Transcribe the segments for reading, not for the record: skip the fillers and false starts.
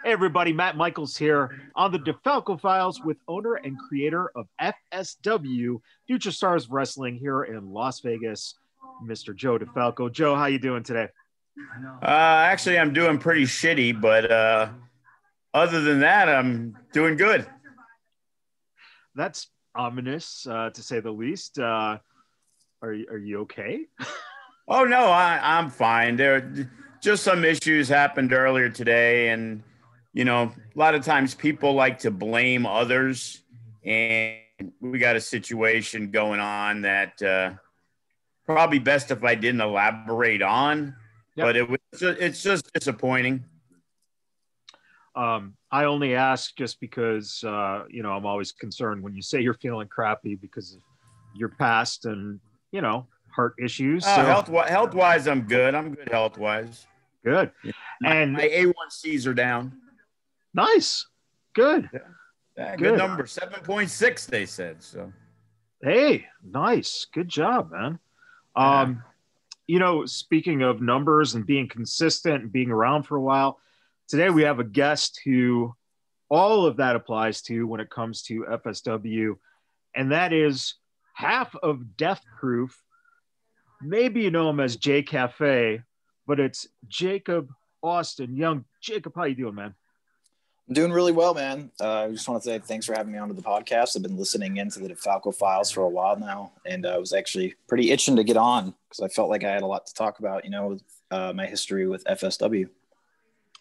Hey everybody, Matt Michaels here on the DeFalco Files with owner and creator of FSW, Future Stars Wrestling here in Las Vegas, Mr. Joe DeFalco. Joe, how you doing today? Actually, I'm doing pretty shitty, but other than that, I'm doing good. That's ominous, to say the least. Are you okay? Oh no, I'm fine. There just some issues happened earlier today, and a lot of times people like to blame others, and we got a situation going on that probably best if I didn't elaborate on. Yep. But it's just disappointing. I only ask just because I'm always concerned when you say you're feeling crappy because of your past and heart issues. So Health wise, I'm good. I'm good health wise. Good. And my A1Cs are down. Nice. Good. Yeah, good number. 7.6, they said. So hey, nice. Good job, man. Speaking of numbers and being consistent and being around for a while, today we have a guest who all of that applies to when it comes to FSW, and that is half of Death Proof. Maybe you know him as J Cafe, but it's Jacob Austin. Young Jacob, how you doing, man? I'm doing really well, man. I just want to say thanks for having me onto the podcast. I've been listening into the DeFalco Files for a while now, and I was actually pretty itching to get on because I felt like I had a lot to talk about, with my history with FSW.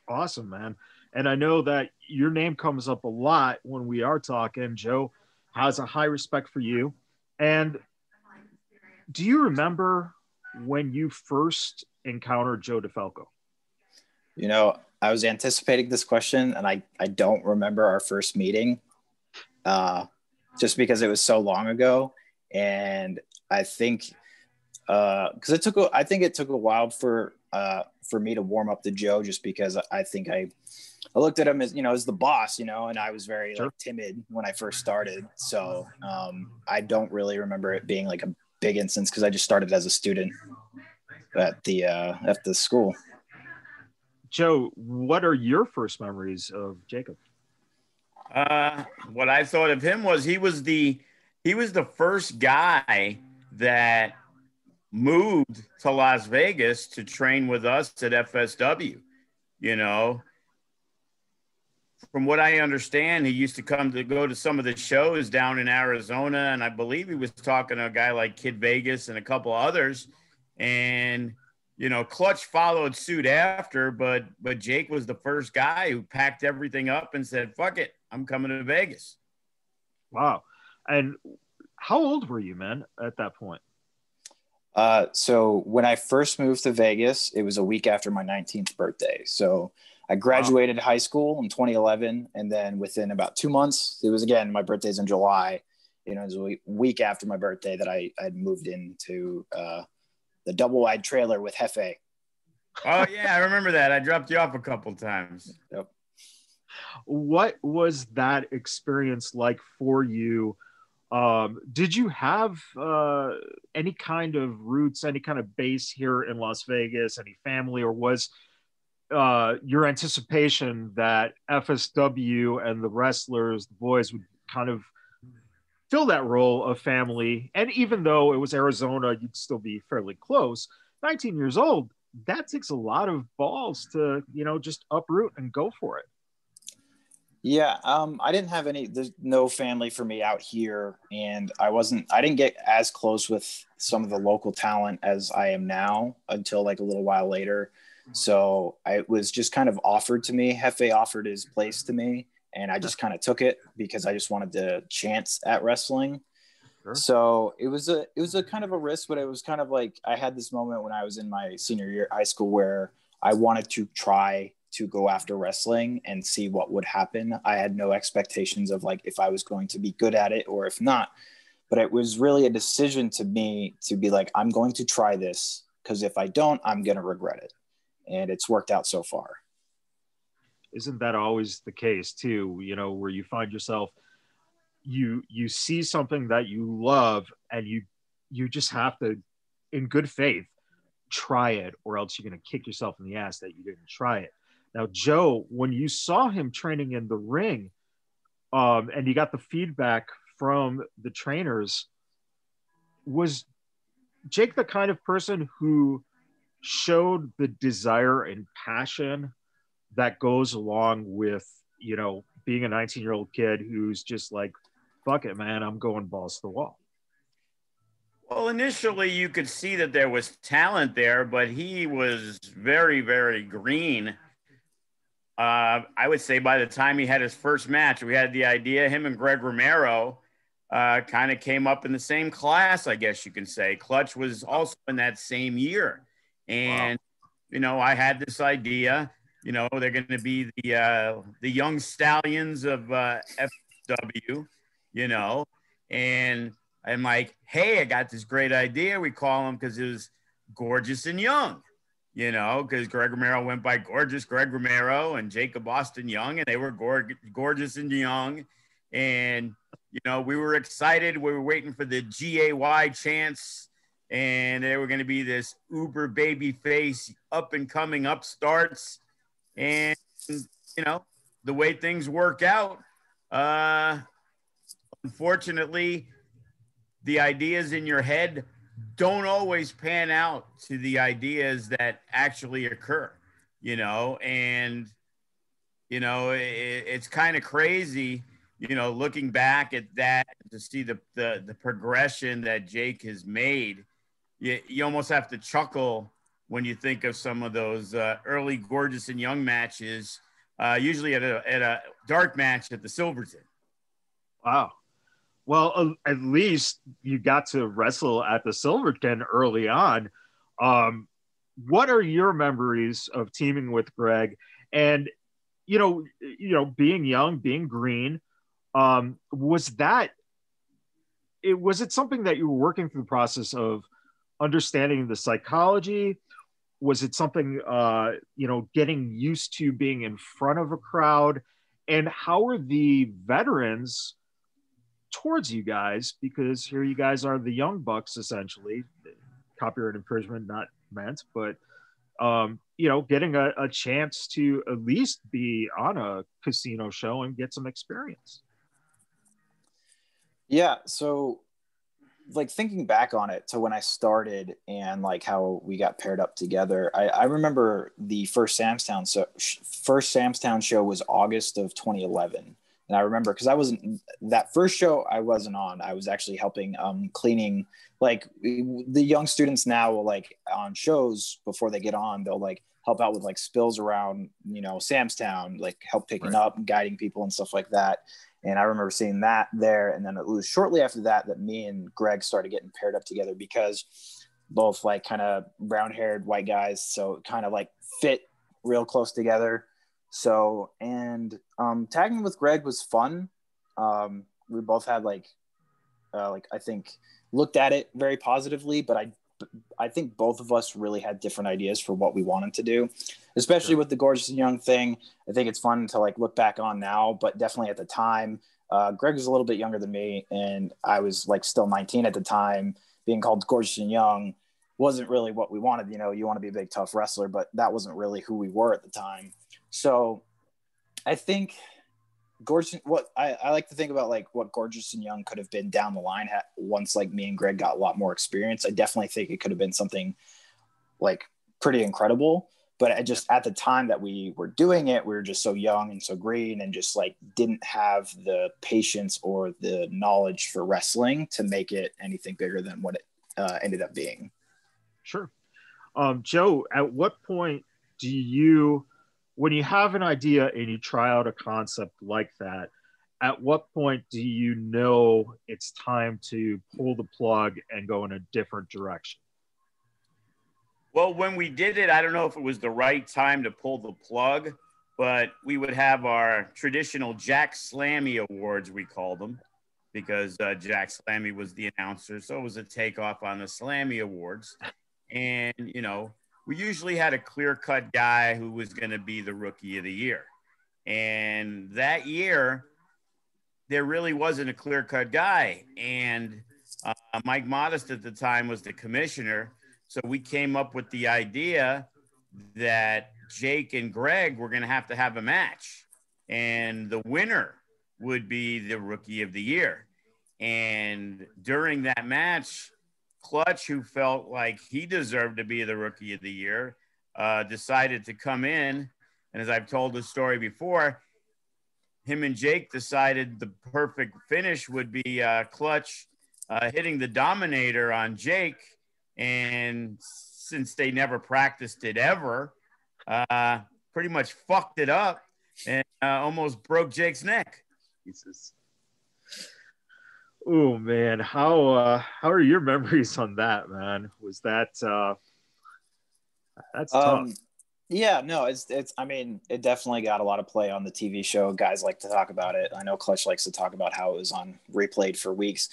Awesome, man. And I know that your name comes up a lot when we are talking. Joe has a high respect for you. And do you remember when you first encountered Joe DeFalco? I was anticipating this question, and I don't remember our first meeting just because it was so long ago. And I think because it took a while for me to warm up to Joe, just because I think I looked at him as, as the boss, and I was very timid when I first started. So I don't really remember it being like a big instance because I just started as a student at the school. Joe, what are your first memories of Jacob? What I thought of him was he was the first guy that moved to Las Vegas to train with us at FSW. From what I understand, he used to go to some of the shows down in Arizona, and I believe he was talking to a guy like Kid Vegas and a couple others, and Clutch followed suit after, but Jake was the first guy who packed everything up and said, fuck it, I'm coming to Vegas. Wow. And how old were you, man, at that point? So when I first moved to Vegas, it was a week after my 19th birthday. So I graduated high school in 2011. And then within about 2 months, it was, again, my birthday's in July. It was a week after my birthday that I'd moved into the double wide trailer with Hefe. Oh yeah, I remember that. I dropped you off a couple times. Yep. What was that experience like for you? Did you have any kind of roots, any kind of base here in Las Vegas, any family, or was your anticipation that FSW and the wrestlers, the boys, would kind of fill that role of family? And even though it was Arizona, you'd still be fairly close. 19 years old, that takes a lot of balls to, just uproot and go for it. Yeah, I didn't have there's no family for me out here, and I didn't get as close with some of the local talent as I am now until like a little while later. So I was just kind of offered to me. Hefe offered his place to me, and I just kind of took it because I just wanted the chance at wrestling. Sure. So it was a kind of a risk, but it was kind of like I had this moment when I was in my senior year at high school where I wanted to try to go after wrestling and see what would happen. I had no expectations of like if I was going to be good at it or if not, but it was really a decision to me to be like, I'm going to try this because if I don't, I'm going to regret it. And it's worked out so far. Isn't that always the case too? Where you find yourself, you see something that you love and you just have to, in good faith, try it, or else you're going to kick yourself in the ass that you didn't try it. Now, Joe, when you saw him training in the ring, and you got the feedback from the trainers, was Jake the kind of person who showed the desire and passion that goes along with, being a 19-year-old kid who's just like, fuck it, man, I'm going balls to the wall? Well, initially you could see that there was talent there, but he was very, very green. I would say by the time he had his first match, we had the idea, him and Greg Romero kind of came up in the same class, I guess you can say. Clutch was also in that same year. And, wow. I had this idea, they're going to be the young stallions of FW, and I'm like, hey, I got this great idea. We call him because it was Gorgeous and Young, because Greg Romero went by Gorgeous Greg Romero and Jacob Austin Young, and they were Gorgeous and Young. And, we were excited. We were waiting for the GAY chance, and they were going to be this uber baby face, up and coming upstarts. And, the way things work out, unfortunately, the ideas in your head don't always pan out to the ideas that actually occur, and, it's kind of crazy, looking back at that to see the progression that Jake has made. You almost have to chuckle when you think of some of those early Gorgeous and Young matches, usually at a dark match at the Silverton. Wow. Well, at least you got to wrestle at the Silverton early on. What are your memories of teaming with Greg? And, being young, being green, was it something that you were working through the process of understanding the psychology? Was it something, getting used to being in front of a crowd? And how are the veterans towards you guys? Because here you guys are the young bucks, essentially. Copyright infringement not meant, but getting a chance to at least be on a casino show and get some experience. Yeah, so like thinking back on it to when I started and like how we got paired up together, I remember the first Samstown show was August of 2011. And I remember because that first show I wasn't on. I was actually helping cleaning. Like the young students now will like on shows before they get on, they'll like help out with like spills around, Samstown, like help picking up and guiding people and stuff like that. And I remember seeing that there. And then it was shortly after that me and Greg started getting paired up together because both like kind of brown haired white guys. So it kind of like fit real close together. So, and tagging with Greg was fun. We both had I think looked at it very positively, but I think both of us really had different ideas for what we wanted to do, especially with the Gorgeous and Young thing. I think it's fun to like look back on now, but definitely at the time, Greg was a little bit younger than me and I was like still 19 at the time. Being called Gorgeous and Young wasn't really what we wanted. You want to be a big, tough wrestler, but that wasn't really who we were at the time. So I think what I like to think about like what Gorgeous and Young could have been down the line once like me and Greg got a lot more experience. I definitely think it could have been something like pretty incredible, but at the time that we were doing it, we were just so young and so green and just like didn't have the patience or the knowledge for wrestling to make it anything bigger than what it ended up being. Sure. Joe, at what point do you, when you have an idea and you try out a concept like that, at what point do you know it's time to pull the plug and go in a different direction? Well, when we did it, I don't know if it was the right time to pull the plug, but we would have our traditional Jack Slammy Awards, we called them, because Jack Slammy was the announcer. So it was a takeoff on the Slammy Awards. And, we usually had a clear-cut guy who was going to be the Rookie of the Year. And that year, there really wasn't a clear-cut guy. And Mike Modest at the time was the commissioner. So we came up with the idea that Jake and Greg were going to have a match, and the winner would be the Rookie of the Year. And during that match, Clutch, who felt like he deserved to be the Rookie of the Year, decided to come in. And as I've told the story before, him and Jake decided the perfect finish would be Clutch hitting the Dominator on Jake. And since they never practiced it ever, pretty much fucked it up and almost broke Jake's neck. Jesus. Oh man, how are your memories on that, man? Was that that's tough? Yeah, no, it's I mean, it definitely got a lot of play on the TV show. Guys like to talk about it. I know Clutch likes to talk about how it was on replayed for weeks.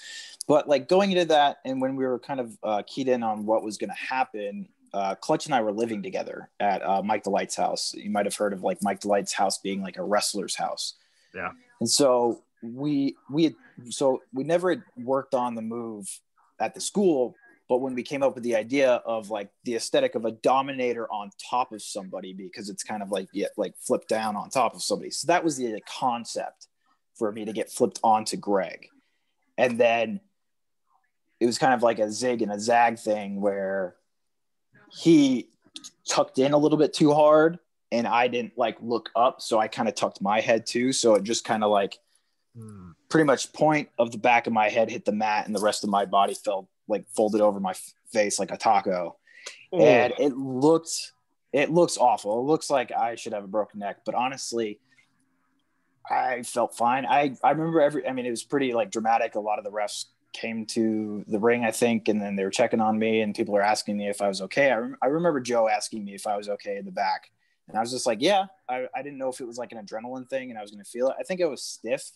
But like going into that, and when we were kind of keyed in on what was going to happen, Clutch and I were living together at Mike Delight's house. You might have heard of like Mike Delight's house being like a wrestler's house. Yeah. And so we never had worked on the move at the school, but when we came up with the idea of like the aesthetic of a Dominator on top of somebody, because it's kind of like flipped down on top of somebody. So that was the concept for me to get flipped onto Greg. And then it was kind of like a zig and a zag thing where he tucked in a little bit too hard and I didn't like look up. So I kind of tucked my head too. So it just kind of like pretty much point of the back of my head hit the mat and the rest of my body fell like folded over my face like a taco. And it looks awful. It looks like I should have a broken neck, but honestly, I felt fine. I remember it was pretty like dramatic. A lot of the refs came to the ring, I think, and then they were checking on me and people were asking me if I was okay. I remember Joe asking me if I was okay in the back. And I was just like, yeah, I didn't know if it was like an adrenaline thing and I was going to feel it. I think it was stiff,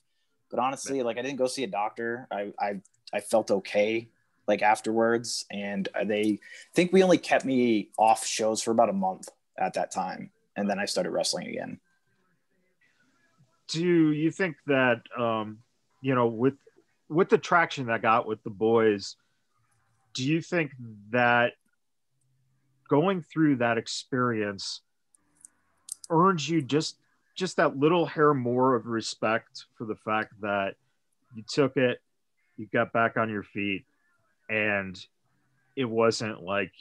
but honestly, like I didn't go see a doctor. I felt okay like afterwards. And they think we only kept me off shows for about a month at that time. And then I started wrestling again. Do you think that, with the traction that got with the boys, do you think that going through that experience earns you just that little hair more of respect for the fact that you took it, you got back on your feet, and it wasn't like,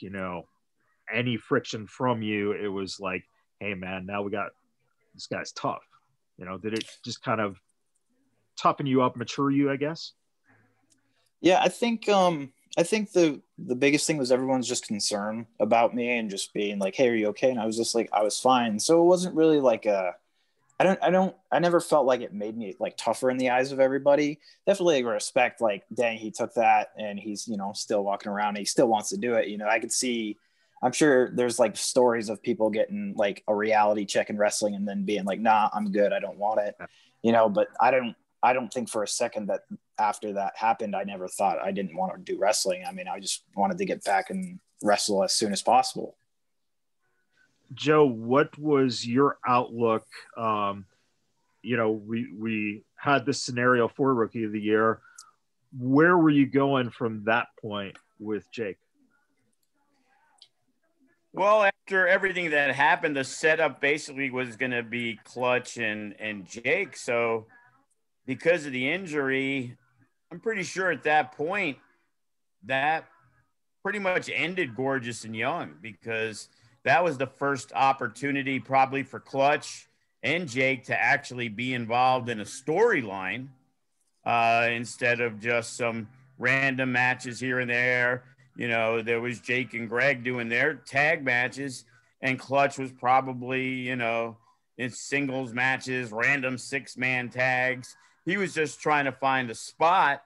any friction from you. It was like, hey man, now we got, this guy's tough. Did it just kind of toughen you up, mature you, I guess? Yeah, I think the biggest thing was everyone's just concerned about me and just being like, hey, are you okay? And I was just like, I was fine. So it wasn't really like I never felt like it made me like tougher in the eyes of everybody. Definitely respect, like, dang, he took that and he's, still walking around and he still wants to do it. I could see, I'm sure there's like stories of people getting like a reality check in wrestling and then being like, nah, I'm good. I don't want it, but I don't think for a second that after that happened, I never thought I didn't want to do wrestling. I mean, I just wanted to get back and wrestle as soon as possible. Joe, what was your outlook? We had this scenario for Rookie of the Year. Where were you going from that point with Jake? Well, after everything that happened, the setup basically was going to be Clutch and Jake. So because of the injury, I'm pretty sure at that point that pretty much ended Gorgeous and Young, because that was the first opportunity probably for Clutch and Jake to actually be involved in a storyline instead of just some random matches here and there. There was Jake and Greg doing their tag matches, and Clutch was probably, in singles matches, random 6-man tags. He was just trying to find a spot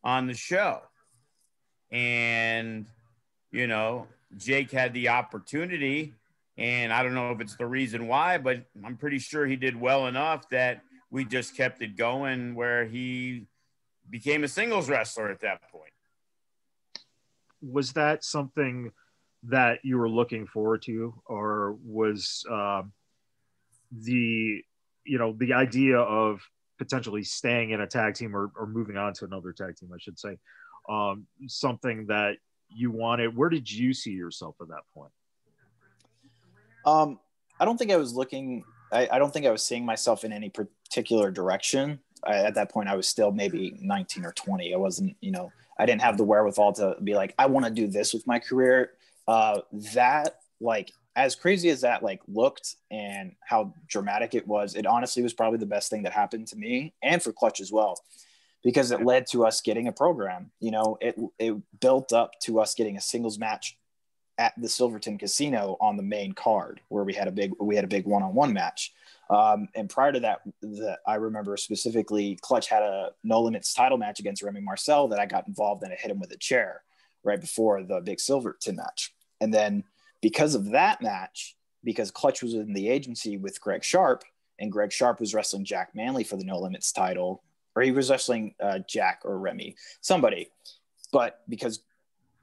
on the show. And, Jake had the opportunity, and I don't know if it's the reason why, but I'm pretty sure he did well enough that we just kept it going where he became a singles wrestler at that point. Was that something that you were looking forward to, or was the idea of potentially staying in a tag team or moving on to another tag team, I should say, something that you wanted? Where did you see yourself at that point? I don't think I was looking. I don't think I was seeing myself in any particular direction. At that point, I was still maybe 19 or 20. I wasn't, I didn't have the wherewithal to be like, I want to do this with my career. That, like, as crazy as that like looked and how dramatic it honestly was probably the best thing that happened to me and for Clutch as well, because it led to us getting a program. It built up to us getting a singles match at the Silverton Casino on the main card, where we had a big one-on-one match. And prior to that, I remember specifically Clutch had a No Limits title match against Remy Marcel that I got involved in. I hit him with a chair right before the big Silverton match. And then because of that match, because Clutch was in the agency with Greg Sharp, and Greg Sharp was wrestling Jack Manley for the No Limits title, or he was wrestling Jack or Remy, somebody. But because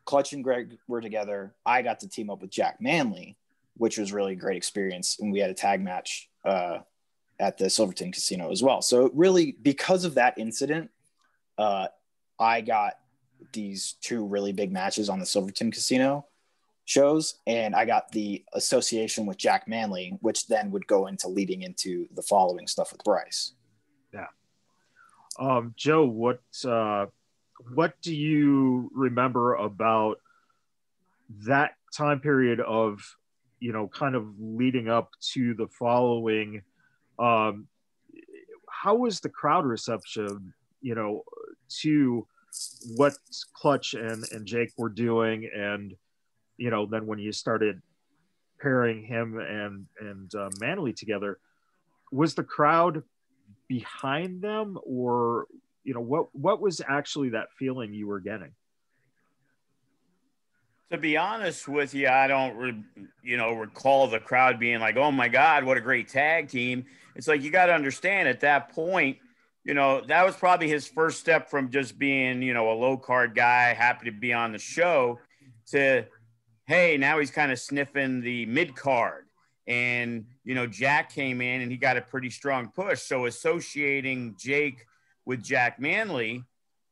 Clutch and Greg were together, I got to team up with Jack Manley, which was really a great experience. And we had a tag match at the Silverton Casino as well. So really, because of that incident, I got these two really big matches on the Silverton Casino shows, and I got the association with Jack Manley, which then would go into leading into the following stuff with Bryce. Yeah. Joe, what do you remember about that time period of, kind of leading up to the following? How was the crowd reception, to what Clutch and Jake were doing? And, then when you started pairing him and Manley together, was the crowd behind them, or what was actually that feeling you were getting? To be honest with you, I don't recall the crowd being like, oh my God, what a great tag team. It's like, you got to understand at that point, that was probably his first step from just being, a low card guy, happy to be on the show, to, hey, now he's kind of sniffing the mid card. And, Jack came in and he got a pretty strong push. So associating Jake with Jack Manley,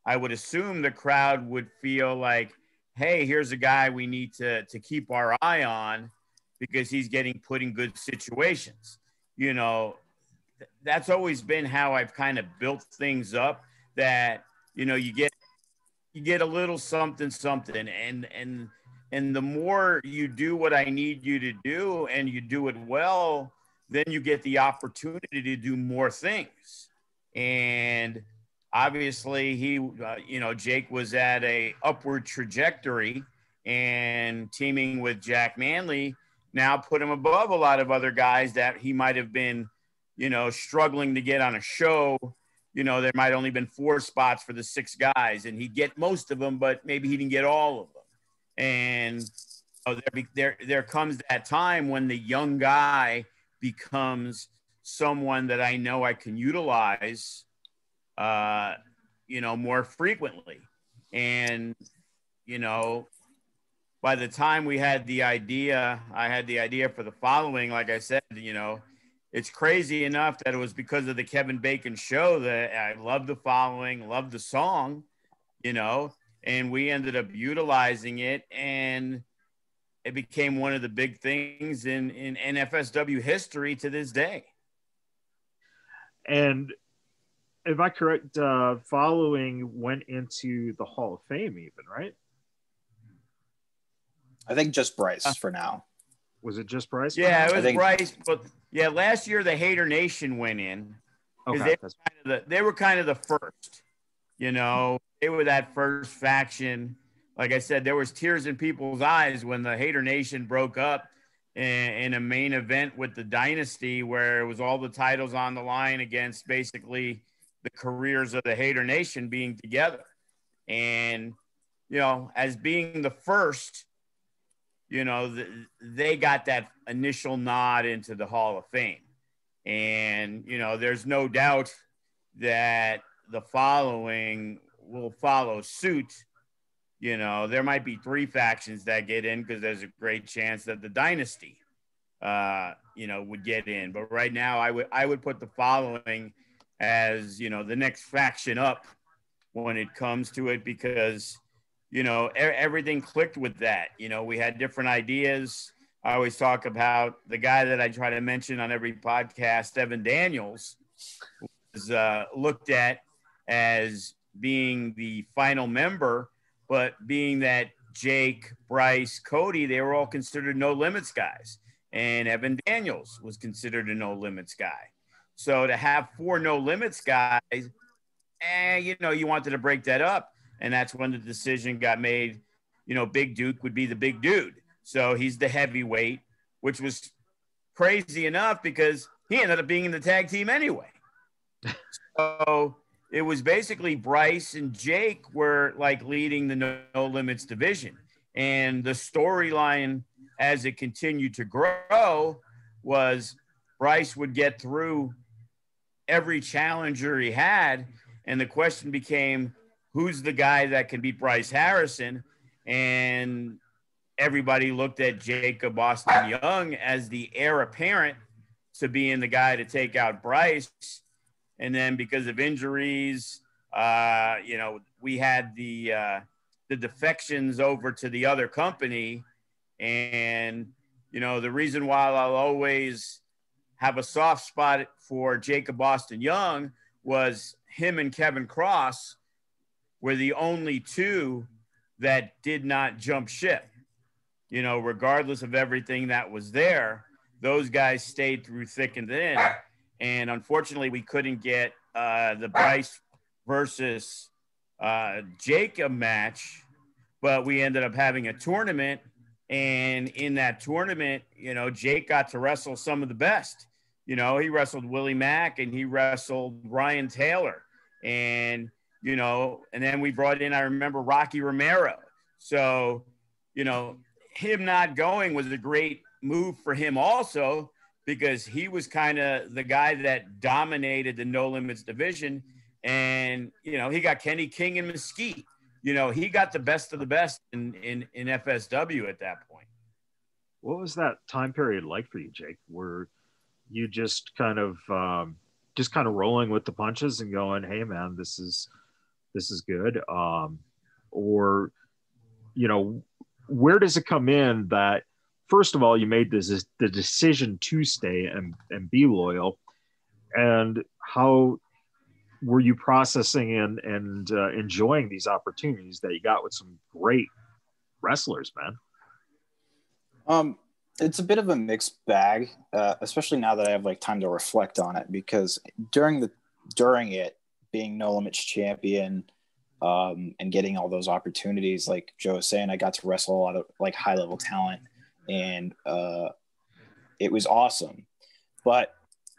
I would assume the crowd would feel like, hey, here's a guy we need to keep our eye on because he's getting put in good situations. That's always been how I've kind of built things up, that, you get a little something, and the more you do what I need you to do and you do it well, then you get the opportunity to do more things. And obviously Jake was at a upward trajectory, and teaming with Jack Manley now put him above a lot of other guys that he might have been, struggling to get on a show. There might only been 4 spots for the 6 guys, and he'd get most of them, but maybe he didn't get all of them. And there comes that time when the young guy becomes someone that I know I can utilize, more frequently. And, by the time I had the idea for the following, like I said, it's crazy enough that it was because of the Kevin Bacon show that I loved the following, loved the song, and we ended up utilizing it, and it became one of the big things in NFSW history to this day. And if I correct, following went into the Hall of Fame even, right? I think just Bryce for now. Was it just Bryce? Yeah, it was Bryce. But yeah, last year the Hater Nation went in. Okay. They were kind of the first. They were that first faction. Like I said, there was tears in people's eyes when the Hater Nation broke up in a main event with the Dynasty, where it was all the titles on the line against basically the careers of the Hater Nation being together. And, as being the first, they got that initial nod into the Hall of Fame. And, there's no doubt that the following will follow suit. There might be 3 factions that get in because there's a great chance that the Dynasty, would get in. But right now I would put the following as, the next faction up when it comes to it, because, everything clicked with that. We had different ideas. I always talk about the guy that I try to mention on every podcast, Evan Daniels, was looked at as being the final member, but being that Jake, Bryce, Cody, they were all considered no limits guys. And Evan Daniels was considered a no limits guy. So to have 4 no limits guys, you know, you wanted to break that up. And that's when the decision got made, you know, Big Duke would be the big dude. So he's the heavyweight, which was crazy enough because he ended up being in the tag team anyway. So it was basically Bryce and Jake were like leading the no limits division. And the storyline as it continued to grow was Bryce would get through every challenger he had. And the question became, who's the guy that can beat Bryce Harrison? And everybody looked at Jacob Austin Young as the heir apparent to being the guy to take out Bryce. And then because of injuries, you know, we had the defections over to the other company. And, you know, the reason why I'll always have a soft spot for Jacob Austin Young was him and Kevin Cross were the only 2 that did not jump ship. You know, regardless of everything that was there, those guys stayed through thick and thin. And unfortunately, we couldn't get the Bryce versus Jacob match, but we ended up having a tournament. And in that tournament, you know, Jake got to wrestle some of the best. You know, he wrestled Willie Mack and he wrestled Ryan Taylor. And, you know, and then we brought in, I remember, Rocky Romero. So, you know, him not going was a great move for him also, because he was kind of the guy that dominated the no limits division. And, you know, he got Kenny King and Mesquite. You know, he got the best of the best in FSW at that point. What was that time period like for you, Jake? Were you just kind of rolling with the punches and going, hey man, this is good? Or, you know, where does it come in that, first of all, you made the decision to stay and be loyal, and how were you processing and enjoying these opportunities that you got with some great wrestlers, man? It's a bit of a mixed bag, especially now that I have like time to reflect on it, because during it being No Limits champion, and getting all those opportunities, like Joe was saying, I got to wrestle a lot of like high level talent, and it was awesome. But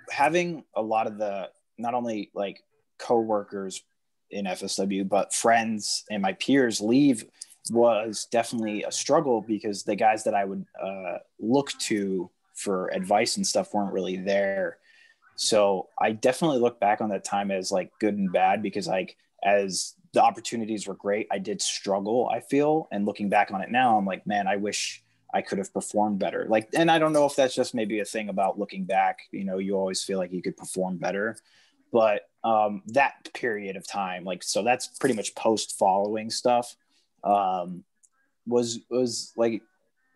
having a lot of the, not only like co-workers in FSW, but friends and my peers leave was definitely a struggle, because the guys that I would look to for advice and stuff weren't really there. So I definitely look back on that time as like good and bad, because like as the opportunities were great, I did struggle, I feel. And looking back on it now, I'm like, man, I wish I could have performed better. Like, and I don't know if that's just maybe a thing about looking back, you know, you always feel like you could perform better. But that period of time, like, so that's pretty much post following stuff, was like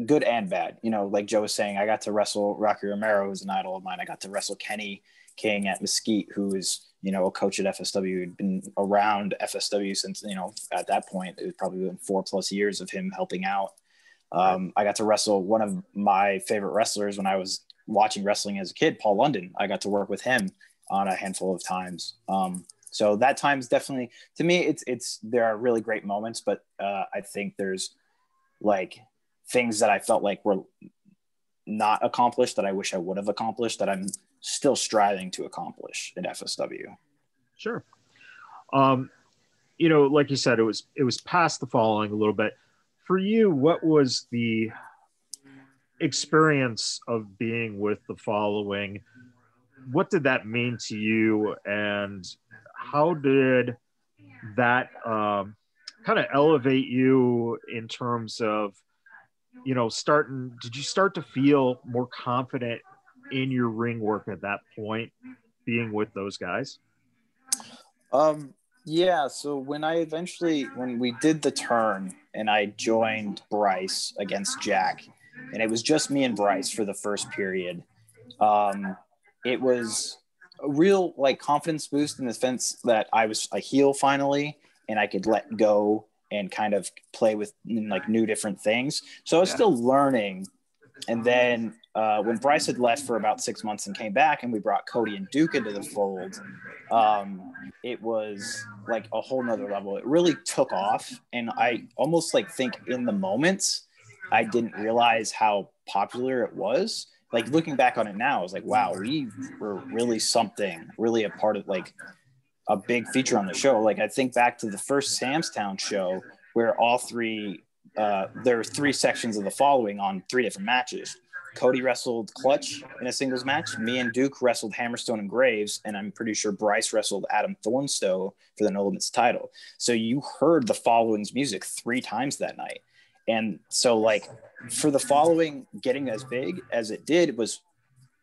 good and bad. You know, like Joe was saying, I got to wrestle Rocky Romero, who's an idol of mine. I got to wrestle Kenny King at Mesquite, who is, you know, a coach at FSW, who'd been around FSW since, you know, at that point, it was probably been 4+ years of him helping out. I got to wrestle one of my favorite wrestlers when I was watching wrestling as a kid, Paul London. I got to work with him on a handful of times. So that time's definitely, to me, there are really great moments, but I think there's like things that I felt like were not accomplished that I wish I would have accomplished, that I'm still striving to accomplish in FSW. Sure. You know, like you said, it was past the following a little bit. For you, what was the experience of being with the following? What did that mean to you, and how did that kind of elevate you in terms of, you know, did you start to feel more confident in your ring work at that point, being with those guys? Yeah. So when we did the turn and I joined Bryce against Jack, and it was just me and Bryce for the first period. It was a real like confidence boost in the sense that I was a heel finally, and I could let go and kind of play with like new different things. So I was still learning. And then when Bryce had left for about 6 months and came back, and we brought Cody and Duke into the fold, it was like a whole nother level. It really took off. And I almost like think in the moments, I didn't realize how popular it was. Like looking back on it now, I was like, wow, we were really something, really a part of like a big feature on the show. Like I think back to the first Sam's Town show where all three, there were 3 sections of the following on 3 different matches. Cody wrestled Clutch in a singles match. Me and Duke wrestled Hammerstone and Graves. And I'm pretty sure Bryce wrestled Adam Thornstowe for the No Limits title. So you heard the following's music 3 times that night. And so like for the following getting as big as it did was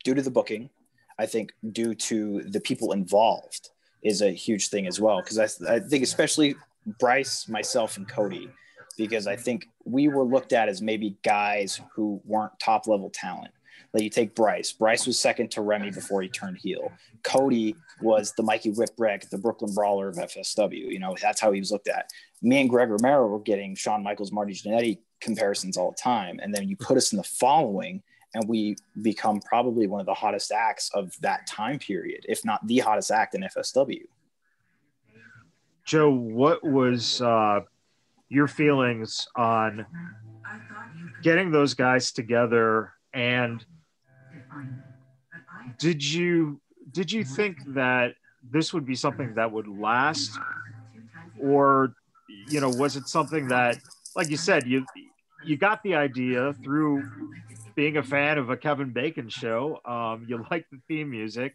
due to the booking. I think due to the people involved is a huge thing as well. Cause I think especially Bryce, myself, and Cody, because I think we were looked at as maybe guys who weren't top level talent. Like you take Bryce. Bryce was second to Remy before he turned heel. Cody was the Mikey Whipwreck, the Brooklyn Brawler of FSW. You know, that's how he was looked at. Me and Greg Romero were getting Shawn Michaels, Marty Jannetty comparisons all the time. And then you put us in the following, and we become probably one of the hottest acts of that time period, if not the hottest act in FSW. Joe, what was your feelings on getting those guys together, and did you think that this would be something that would last, or was it something that, like you said, you got the idea through being a fan of a Kevin Bacon show, you liked the theme music,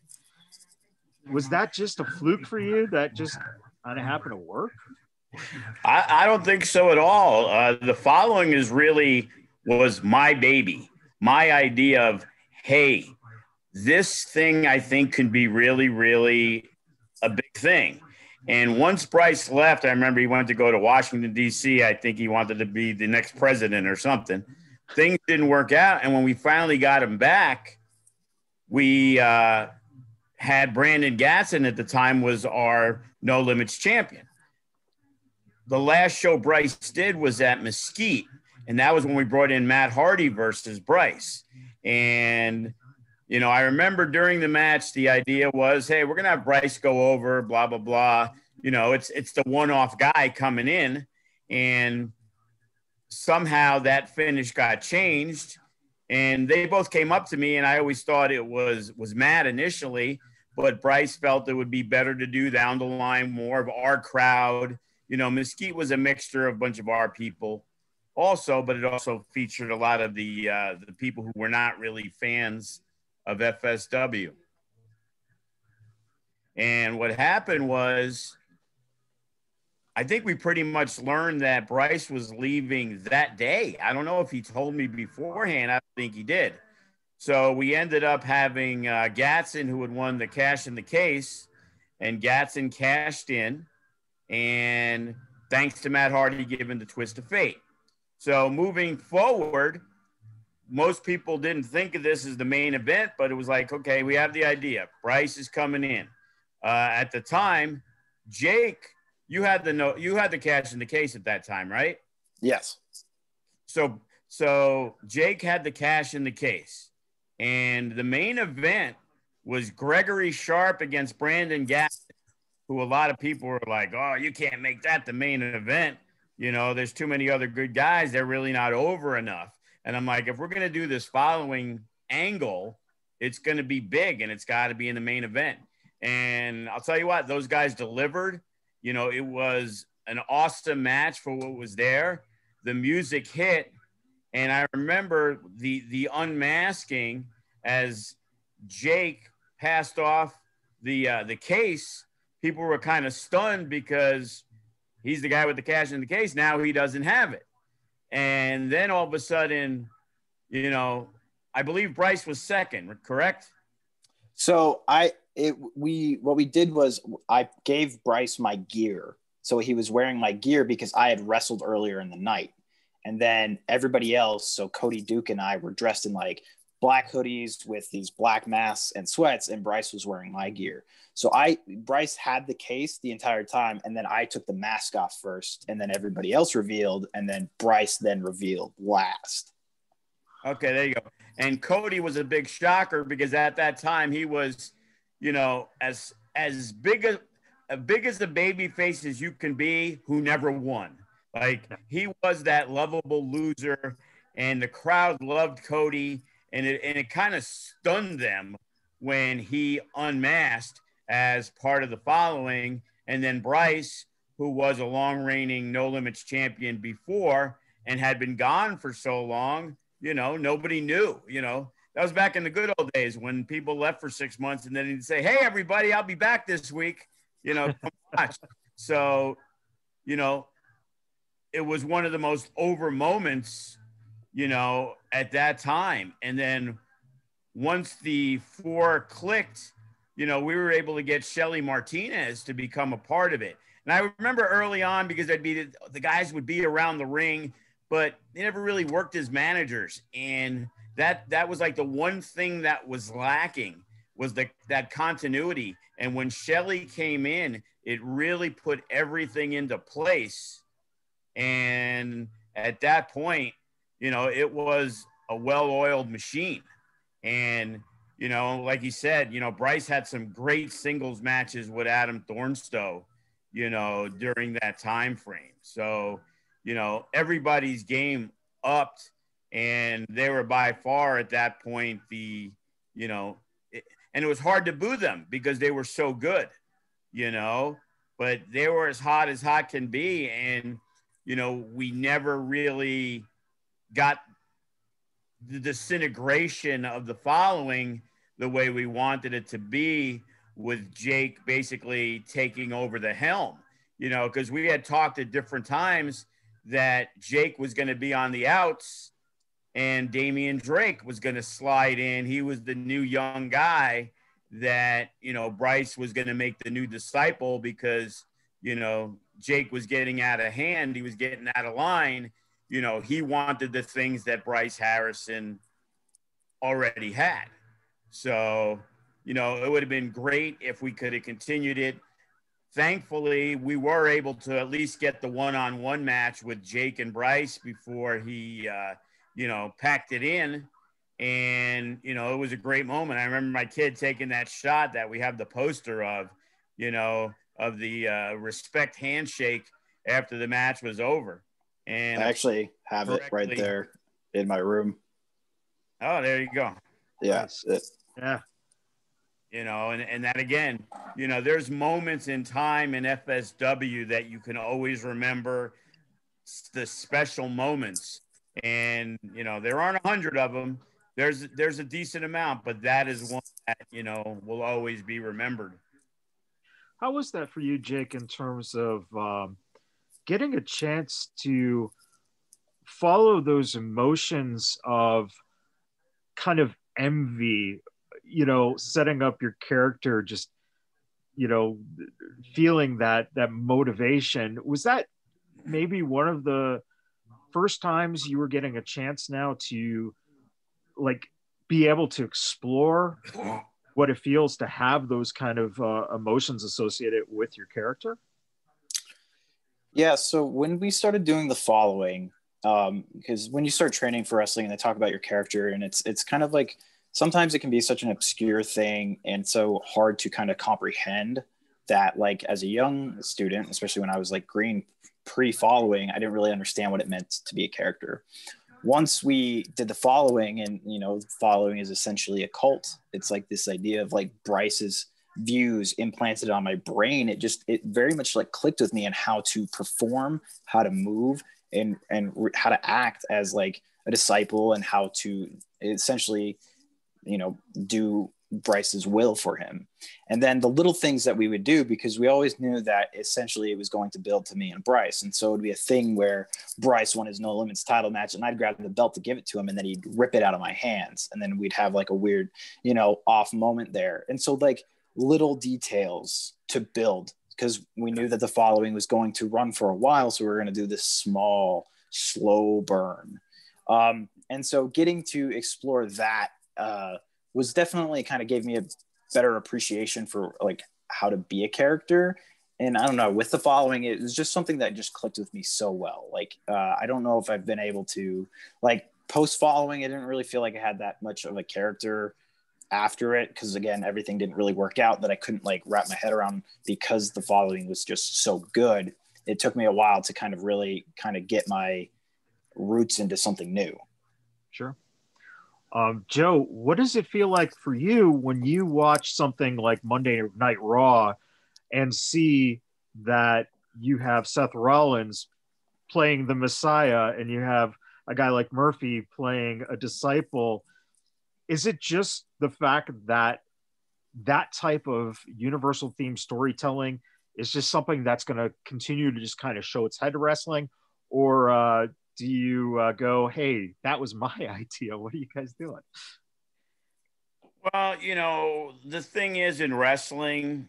was that just a fluke for you that just kind of happened to work? I don't think so at all. The following was my baby, my idea of, hey, this thing I think can be really, really a big thing. And once Bryce left, I remember he wanted to go to Washington, D.C. I think he wanted to be the next president or something. Things didn't work out. And when we finally got him back, we had Brandon Gatson at the time was our No Limits champion. The last show Bryce did was at Mesquite, and that was when we brought in Matt Hardy versus Bryce. And, I remember during the match, the idea was, hey, we're going to have Bryce go over, blah, blah, blah. It's the one-off guy coming in, and somehow that finish got changed, and they both came up to me, and I always thought it was Matt initially, but Bryce felt it would be better to do down the line, more of our crowd. Mesquite was a mixture of a bunch of our people also, but it also featured a lot of the people who were not really fans of FSW. And what happened was, I think we pretty much learned that Bryce was leaving that day. I don't know if he told me beforehand. I don't think he did. So we ended up having Gatson, who had won the Cash in the Case, and Gatson cashed in. And thanks to Matt Hardy giving the twist of fate. So moving forward, most people didn't think of this as the main event, but it was like, okay, we have the idea. Bryce is coming in. At the time, Jake, you had the Cash in the Case at that time, right? Yes. So Jake had the Cash in the Case, and the main event was Gregory Sharp against Brandon Gatson, who a lot of people were like, oh, you can't make that the main event. There's too many other good guys. They're really not over enough. And I'm like, if we're going to do this following angle, it's going to be big, and it's got to be in the main event. And I'll tell you what, those guys delivered. It was an awesome match for what was there. The music hit. And I remember the unmasking as Jake passed off the case. People were kind of stunned because he's the guy with the Cash in the Case. Now he doesn't have it. And then all of a sudden, I believe Bryce was second, correct? So what we did was I gave Bryce my gear. So he was wearing my gear because I had wrestled earlier in the night. And then everybody else, so Cody Duke and I were dressed in like black hoodies with these black masks and sweats, and Bryce was wearing my gear. So Bryce had the case the entire time, and then I took the mask off first, and then everybody else revealed, and then Bryce then revealed last. Okay, there you go. And Cody was a big shocker because at that time he was, you know, as big as the baby face as you can be, who never won. Like, he was that lovable loser, and the crowd loved Cody, and it kind of stunned them when he unmasked as part of the following. And then Bryce, who was a long reigning No Limits champion before and had been gone for so long, you know, nobody knew. You know, that was back in the good old days when people left for 6 months and then he'd say, "Hey, everybody, I'll be back this week. You know, come watch." So, you know, it was one of the most over moments, you know, at that time. And then once the four clicked, you know, we were able to get Shelly Martinez to become a part of it. And I remember early on, because the guys would be around the ring, but they never really worked as managers. And that was like the one thing that was lacking, was that continuity. And when Shelly came in, it really put everything into place. And at that point, you know, it was a well-oiled machine. And, you know, like you said, you know, Bryce had some great singles matches with Adam Thornstowe, you know, during that time frame. So, you know, everybody's game upped, and they were by far at that point and it was hard to boo them because they were so good, you know, but they were as hot can be. And, you know, we never really got the disintegration of the following the way we wanted it to be, with Jake basically taking over the helm, you know, because we had talked at different times that Jake was going to be on the outs and Damian Drake was going to slide in. He was the new young guy that, you know, Bryce was going to make the new disciple because, you know, Jake was getting out of hand. He was getting out of line. You know, he wanted the things that Bryce Harrison already had. So, you know, it would have been great if we could have continued it. Thankfully, we were able to at least get the one-on-one match with Jake and Bryce before he, you know, packed it in. And, you know, it was a great moment. I remember my kid taking that shot that we have the poster of, you know, of the respect handshake after the match was over. And I actually have it right there in my room. Oh, there you go. Yeah. Yeah. You know, and that again, you know, there's moments in time in FSW that you can always remember, the special moments. And, you know, there aren't 100 of them. There's a decent amount, but that is one that, you know, will always be remembered. How was that for you, Jake, in terms of getting a chance to follow those emotions of kind of envy, you know, setting up your character, just, you know, feeling that motivation? Was that maybe one of the first times you were getting a chance now to like be able to explore what it feels to have those kind of emotions associated with your character? Yeah. So when we started doing the following, because when you start training for wrestling and they talk about your character, and it's kind of like, sometimes it can be such an obscure thing and so hard to kind of comprehend that, like, as a young student, especially when I was like green pre-following, I didn't really understand what it meant to be a character. Once we did the following, and, you know, following is essentially a cult. It's like this idea of like Bryce's views implanted on my brain. It very much like clicked with me on how to perform, how to move, and how to act as like a disciple, and how to essentially, you know, do Bryce's will for him. And then the little things that we would do, because we always knew that essentially it was going to build to me and Bryce. And so it would be a thing where Bryce won his No Limits title match and I'd grab the belt to give it to him, and then he'd rip it out of my hands. And then we'd have like a weird, you know, off moment there. And so like little details to build, because we knew that the following was going to run for a while. So we were going to do this small slow burn. And so getting to explore that was definitely kind of gave me a better appreciation for like how to be a character. And I don't know, with the following, it was just something that just clicked with me so well. Like, I don't know if I've been able to, like, post following, I didn't really feel like I had that much of a character after it. Cause again, everything didn't really work out, that I couldn't like wrap my head around because the following was just so good. It took me a while to kind of really kind of get my roots into something new. Sure. Joe, what does it feel like for you when you watch something like Monday Night Raw and see that you have Seth Rollins playing the Messiah and you have a guy like Murphy playing a disciple? Is it just the fact that that type of universal theme storytelling is just something that's going to continue to just kind of show its head to wrestling? Or do you go, hey, that was my idea, what are you guys doing? Well, you know, the thing is, in wrestling,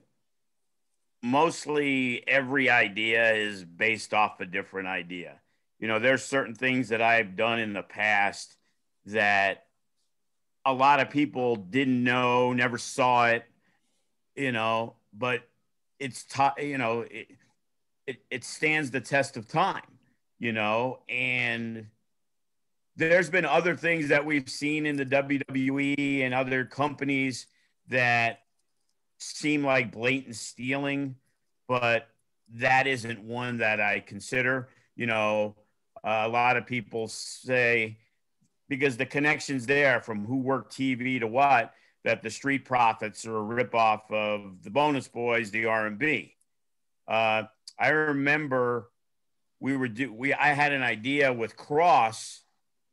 mostly every idea is based off a different idea. You know, there's certain things that I've done in the past that a lot of people didn't know, never saw it, you know, but it's, you know, it stands the test of time, you know, and there's been other things that we've seen in the WWE and other companies that seem like blatant stealing, but that isn't one that I consider. You know, a lot of people say, because the connection's there from who worked TV to what, that the Street Profits are a ripoff of the Bonus Boys, the R&B. I remember I had an idea with Cross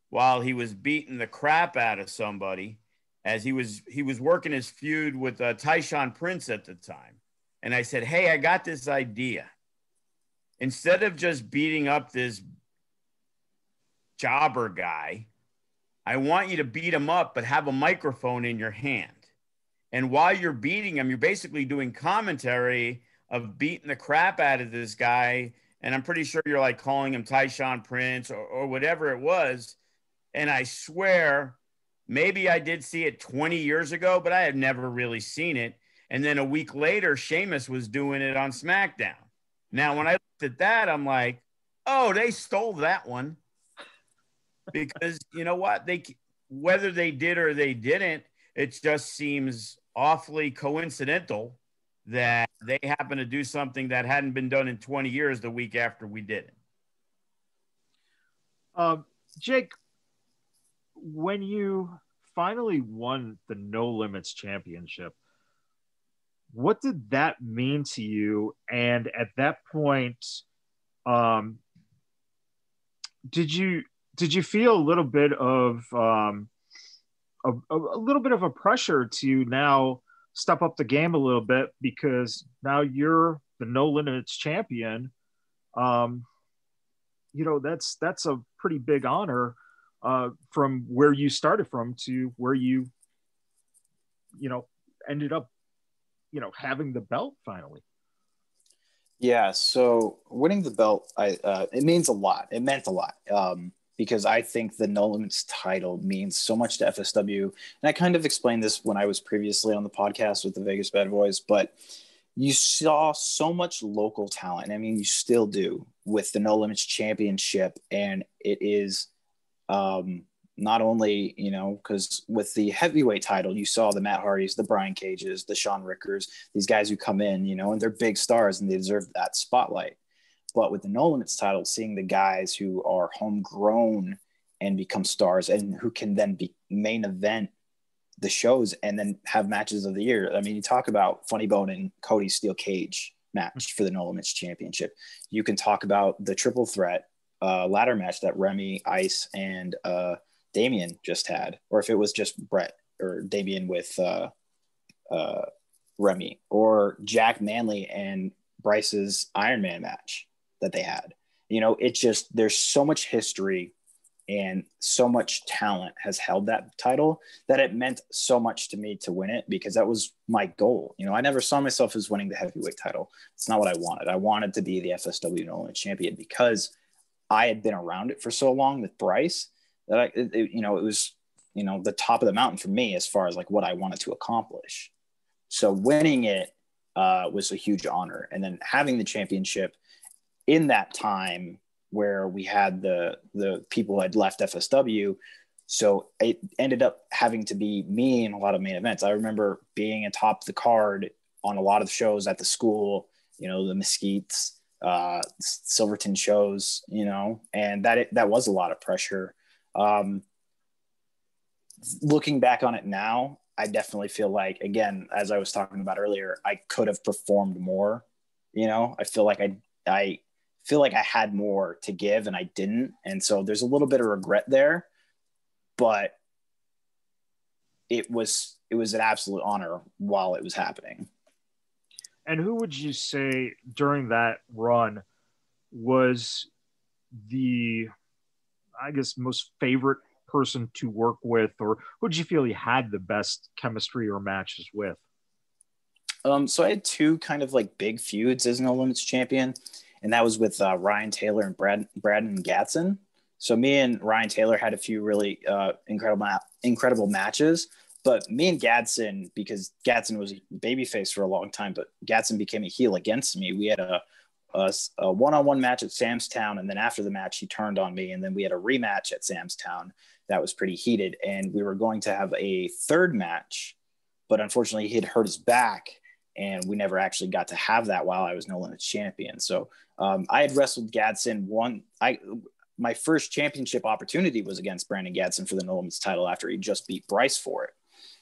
while he was beating the crap out of somebody, as he was working his feud with Tyshawn Prince at the time. And I said, hey, I got this idea. Instead of just beating up this jobber guy, I want you to beat him up, but have a microphone in your hand. And while you're beating him, you're basically doing commentary of beating the crap out of this guy. And I'm pretty sure you're like calling him Tyshawn Prince or whatever it was. And I swear, maybe I did see it 20 years ago, but I had never really seen it. And then a week later, Sheamus was doing it on SmackDown. Now, when I looked at that, I'm like, oh, they stole that one. Because you know what? Whether they did or they didn't, it just seems awfully coincidental that they happen to do something that hadn't been done in 20 years the week after we did it. Jake, when you finally won the No Limits Championship, what did that mean to you? And at that point, did you feel a little bit of a little bit of a pressure to now step up the game a little bit, because now you're the No Limits champion? You know, that's a pretty big honor from where you started from to where you ended up, having the belt finally. Yeah. So winning the belt, it means a lot. It meant a lot. Because I think the No Limits title means so much to FSW. And I kind of explained this when I was previously on the podcast with the Vegas BadBoyz, but you saw so much local talent. I mean, you still do with the No Limits Championship. And it is not only, because with the heavyweight title, you saw the Matt Hardys, the Brian Cages, the Sean Rickers, these guys who come in, and they're big stars and they deserve that spotlight. But with the No Limits title, seeing the guys who are homegrown and become stars and who can then be main event the shows and then have matches of the year. I mean, you talk about Funny Bone and Cody Steel Cage match for the No Limits Championship. You can talk about the triple threat ladder match that Remy, Ice, and Damien just had, or if it was just Brett or Damien with Remy, or Jack Manley and Bryce's Iron Man match that they had. It's just, there's so much history and so much talent has held that title that it meant so much to me to win it, because that was my goal. I never saw myself as winning the heavyweight title. It's not what I wanted. I wanted to be the FSW No Limits champion, because I had been around it for so long with Bryce that it was, the top of the mountain for me as far as like what I wanted to accomplish. So winning it was a huge honor. And then having the championship in that time where we had the people who had left FSW. So it ended up having to be me in a lot of main events. I remember being atop the card on a lot of the shows at the school, the Mesquites, Silverton shows, and that was a lot of pressure. Looking back on it now, I definitely feel like, again, as I was talking about earlier, I could have performed more. I feel like I feel like I had more to give and I didn't. And so there's a little bit of regret there, but it was an absolute honor while it was happening. And who would you say during that run was the, I guess, most favorite person to work with, or who did you feel you had the best chemistry or matches with? So I had two kind of like big feuds as No Limits champion, and that was with Ryan Taylor and Braden Gatson. So me and Ryan Taylor had a few really incredible matches, but me and Gatson, because Gatson was a babyface for a long time, but Gatson became a heel against me. We had a one-on-one match at Sam's Town, and then after the match, he turned on me, and then we had a rematch at Sam's Town that was pretty heated, and we were going to have a third match, but unfortunately, he had hurt his back, and we never actually got to have that while I was No Limits champion. So I had wrestled Gatson my first championship opportunity was against Brandon Gatson for the No Limits title after he just beat Bryce for it.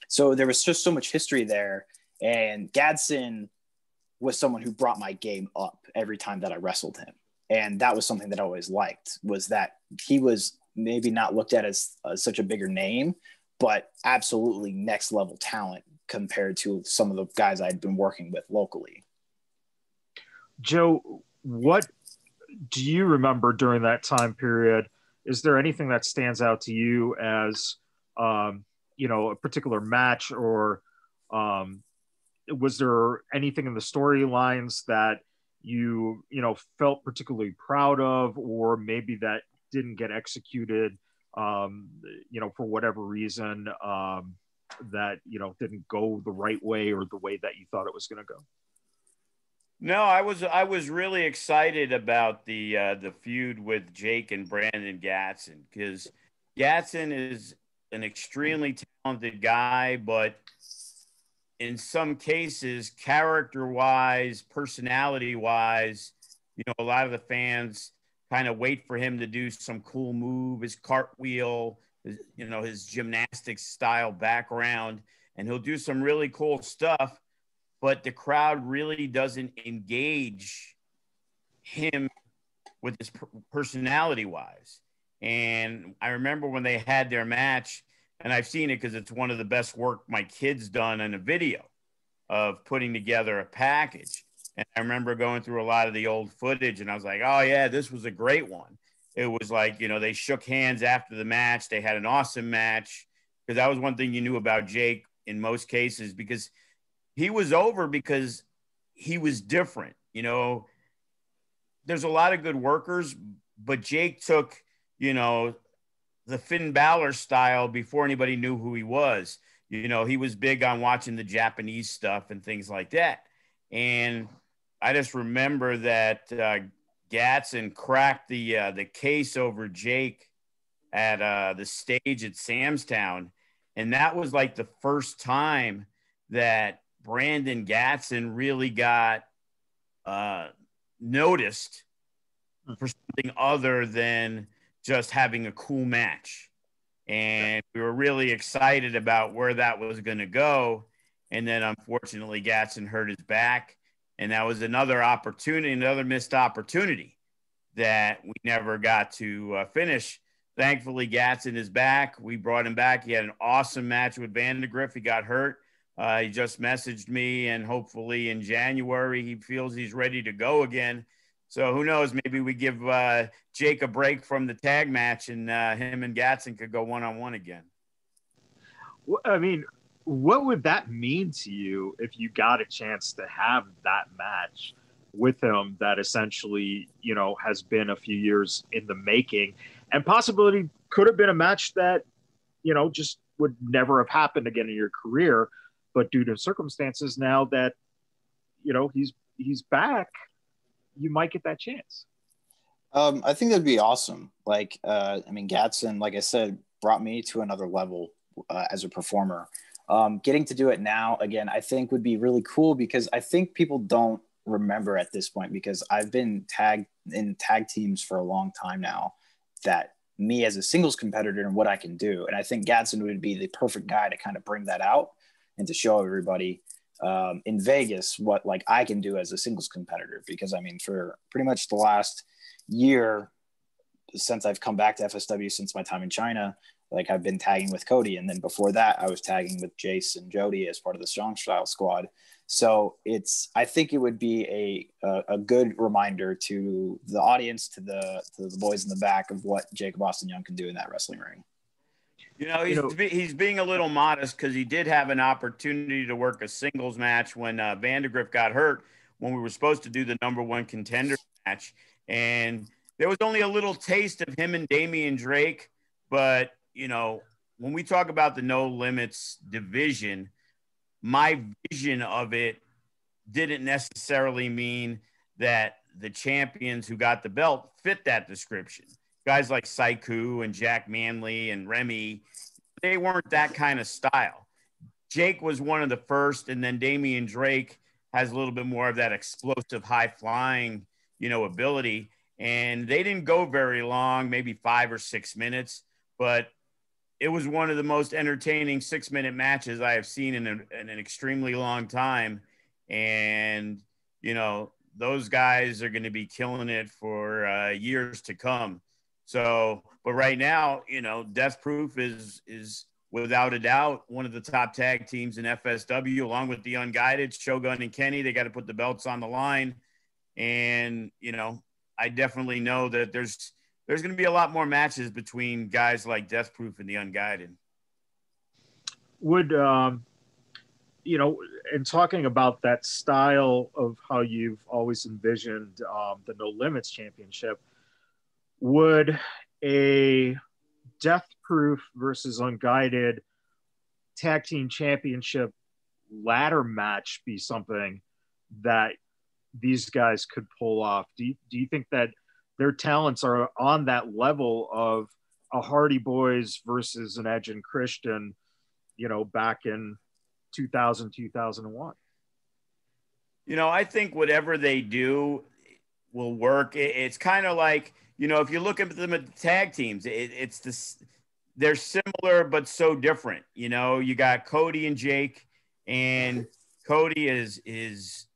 So there was just so much history there, and Gatson was someone who brought my game up every time that I wrestled him. And that was something that I always liked, was that he was maybe not looked at as such a bigger name, but absolutely next level talent compared to some of the guys I'd been working with locally. Joe, what do you remember during that time period? Is there anything that stands out to you as, a particular match, or was there anything in the storylines that you felt particularly proud of, or maybe that didn't get executed, for whatever reason, that, didn't go the right way or the way that you thought it was going to go? No, I was really excited about the feud with Jake and Brandon Gatson, because Gatson is an extremely talented guy, but in some cases, character-wise, personality-wise, a lot of the fans kind of wait for him to do some cool move, his cartwheel, his gymnastics style background, and he'll do some really cool stuff, but the crowd really doesn't engage him with his personality-wise. And I remember when they had their match, and I've seen it because it's one of the best work my kid's done in a video of putting together a package. And I remember going through a lot of the old footage, and I was like, oh, yeah, this was a great one. It was like, they shook hands after the match. They had an awesome match, because that was one thing you knew about Jake in most cases, because he was over because he was different. There's a lot of good workers, but Jake took, the Finn Balor style before anybody knew who he was. He was big on watching the Japanese stuff and things like that. And I just remember that Gatson cracked the case over Jake at the stage at Sam's Town. And that was like the first time that Brandon Gatson really got noticed for something other than just having a cool match. And we were really excited about where that was going to go. And then unfortunately Gatson hurt his back, and that was another missed opportunity that we never got to finish. Thankfully Gatson is back. We brought him back. He had an awesome match with Vandegrift. He got hurt. He just messaged me, and hopefully in January he feels he's ready to go again. So who knows? Maybe we give Jake a break from the tag match, and him and Gatson could go one-on-one again. I mean, what would that mean to you if you got a chance to have that match with him that essentially, has been a few years in the making, and possibility could have been a match that, just would never have happened again in your career. But due to circumstances now that, he's back, you might get that chance. I think that'd be awesome. Like, Gatson, like I said, brought me to another level as a performer. Getting to do it now again, I think would be really cool, because I think people don't remember at this point, because I've been tagged in tag teams for a long time now, that me as a singles competitor and what I can do. And I think Gatson would be the perfect guy to kind of bring that out and to show everybody in Vegas what like I can do as a singles competitor. Because for pretty much the last year since I've come back to FSW, since my time in China, like I've been tagging with Cody, and then before that I was tagging with Jace and Jody as part of the Strong Style squad. So I think it would be a good reminder to the audience, to the boys in the back, of what Jacob Austin Young can do in that wrestling ring. He's being a little modest, because he did have an opportunity to work a singles match when Vandergriff got hurt, when we were supposed to do the number one contender match. And there was only a little taste of him and Damian Drake. But, when we talk about the No Limits division, my vision of it didn't necessarily mean that the champions who got the belt fit that description. Guys like Saiku and Jack Manley and Remy, they weren't that kind of style. Jake was one of the first, and then Damian Drake has a little bit more of that explosive, high-flying, ability. And they didn't go very long, maybe 5 or 6 minutes, but it was one of the most entertaining 6-minute matches I have seen in an extremely long time. And, those guys are going to be killing it for years to come. So, but right now, Death Proof is without a doubt one of the top tag teams in FSW, along with the Unguided, Shogun and Kenny. They got to put the belts on the line. And, I definitely know that there's going to be a lot more matches between guys like Death Proof and the Unguided. Would, in talking about that style of how you've always envisioned the No Limits Championship, would a Death Proof versus Unguided tag team championship ladder match be something that these guys could pull off? Do you think that their talents are on that level of a Hardy Boys versus an Edge and Christian, back in 2000, 2001? I think whatever they do will work. It's kind of like, if you look at them at the tag teams, it's this, they're similar, but so different. You got Cody and Jake, and Cody is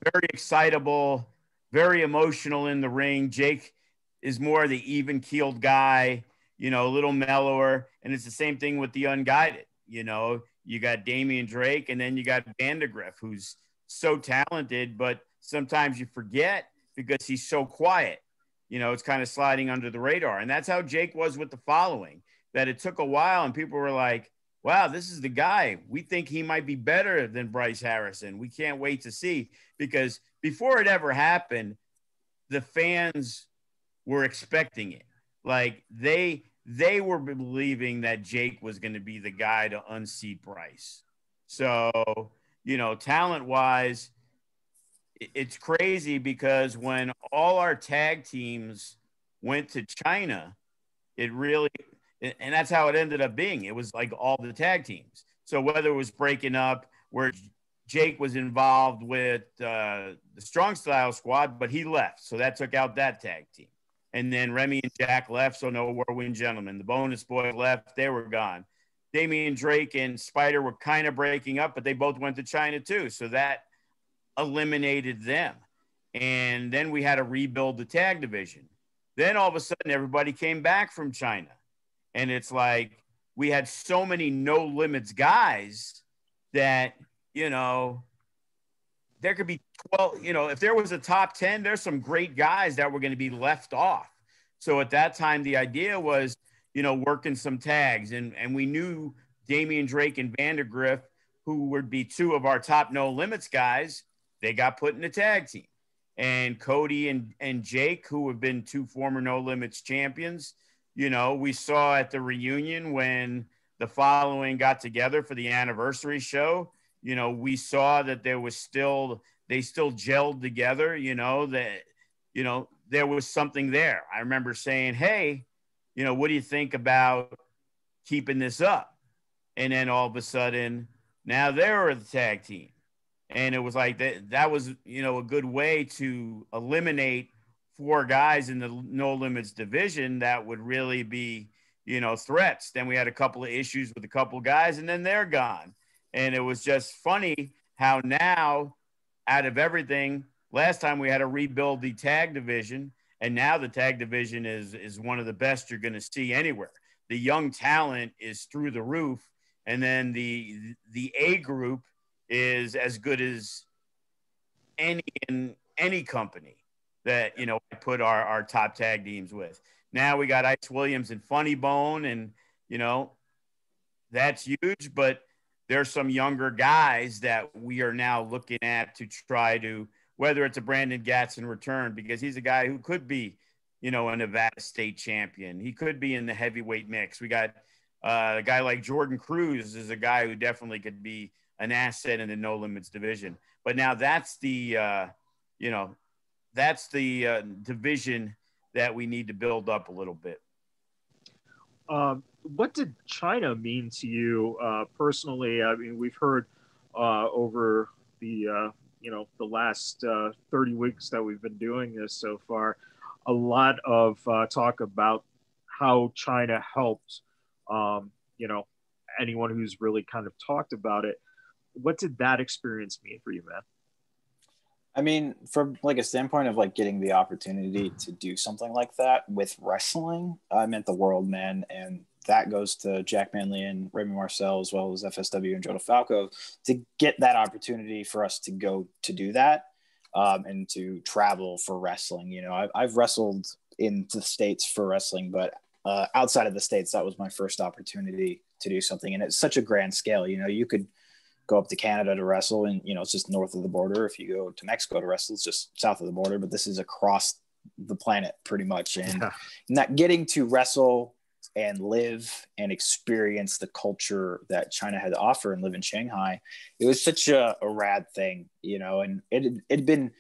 very excitable, very emotional in the ring. Jake is more the even-keeled guy, a little mellower. And it's the same thing with the Unguided. You got Damian Drake, and then you got Vandergriff, who's so talented, but sometimes you forget because he's so quiet. It's kind of sliding under the radar. And that's how Jake was with the following, that it took a while and people were like, wow, this is the guy. We think he might be better than Bryce Harrison. We can't wait to see. Because before it ever happened, the fans were expecting it. Like they were believing that Jake was going to be the guy to unseat Bryce. So, talent-wise, it's crazy, because when all our tag teams went to China, and that's how it ended up being. It was like all the tag teams. So whether it was breaking up, where Jake was involved with the Strong Style squad, but he left. So that took out that tag team. And then Remy and Jack left, so no Whirlwind Gentlemen. The Bonus Boy left, they were gone. Damian Drake and Spider were kind of breaking up, but they both went to China too. So that eliminated them. And then we had to rebuild the tag division. Then all of a sudden, everybody came back from China. And it's like we had so many No Limits guys that, there could be 12, if there was a top 10, there's some great guys that were going to be left off. So at that time, the idea was, working some tags. And we knew Damian Drake and Vandergriff, who would be two of our top No Limits guys, they got put in the tag team. and Cody and Jake, who have been two former No Limits champions. You know, we saw at the reunion when the following got together for the anniversary show, you know, we saw that they still gelled together, you know, that, you know, there was something there. I remember saying, hey, you know, what do you think about keeping this up? And then all of a sudden, now they're the tag team. And it was like that was, you know, a good way to eliminate four guys in the No Limits division that would really be, you know, threats. Then we had a couple of issues with a couple of guys, and then they're gone. And it was just funny how now, out of everything, last time we had to rebuild the tag division, and now the tag division is one of the best you're going to see anywhere. The young talent is through the roof, and then the A group is as good as any in any company that, you know, I put our top tag teams with. Now we got Ice Williams and Funny Bone, and, you know, that's huge, but there's some younger guys that we are now looking at to try to, whether it's a Brandon Gatson return, because he's a guy who could be, you know, a Nevada state champion. He could be in the heavyweight mix. We got a guy like Jordan Cruz is a guy who definitely could be an asset in the No Limits division. But now that's the, you know, that's the division that we need to build up a little bit. What did China mean to you personally? I mean, we've heard over the, you know, the last 30 weeks that we've been doing this so far, a lot of talk about how China helped, you know, anyone who's really kind of talked about it. What did that experience mean for you, man? I mean, from like a standpoint of like getting the opportunity to do something like that with wrestling, I meant the world, man. And that goes to Jack Manley and Raymond Marcel, as well as FSW and Joe DeFalco, to get that opportunity for us to go to do that and to travel for wrestling. You know, I've wrestled in the States for wrestling, but outside of the States, that was my first opportunity to do something. And it's such a grand scale. You know, you could go up to Canada to wrestle, and, you know, it's just north of the border. If you go to Mexico to wrestle, it's just south of the border, but this is across the planet pretty much. And not getting to wrestle and live and experience the culture that China had to offer and live in Shanghai, it was such a rad thing, you know. And it had been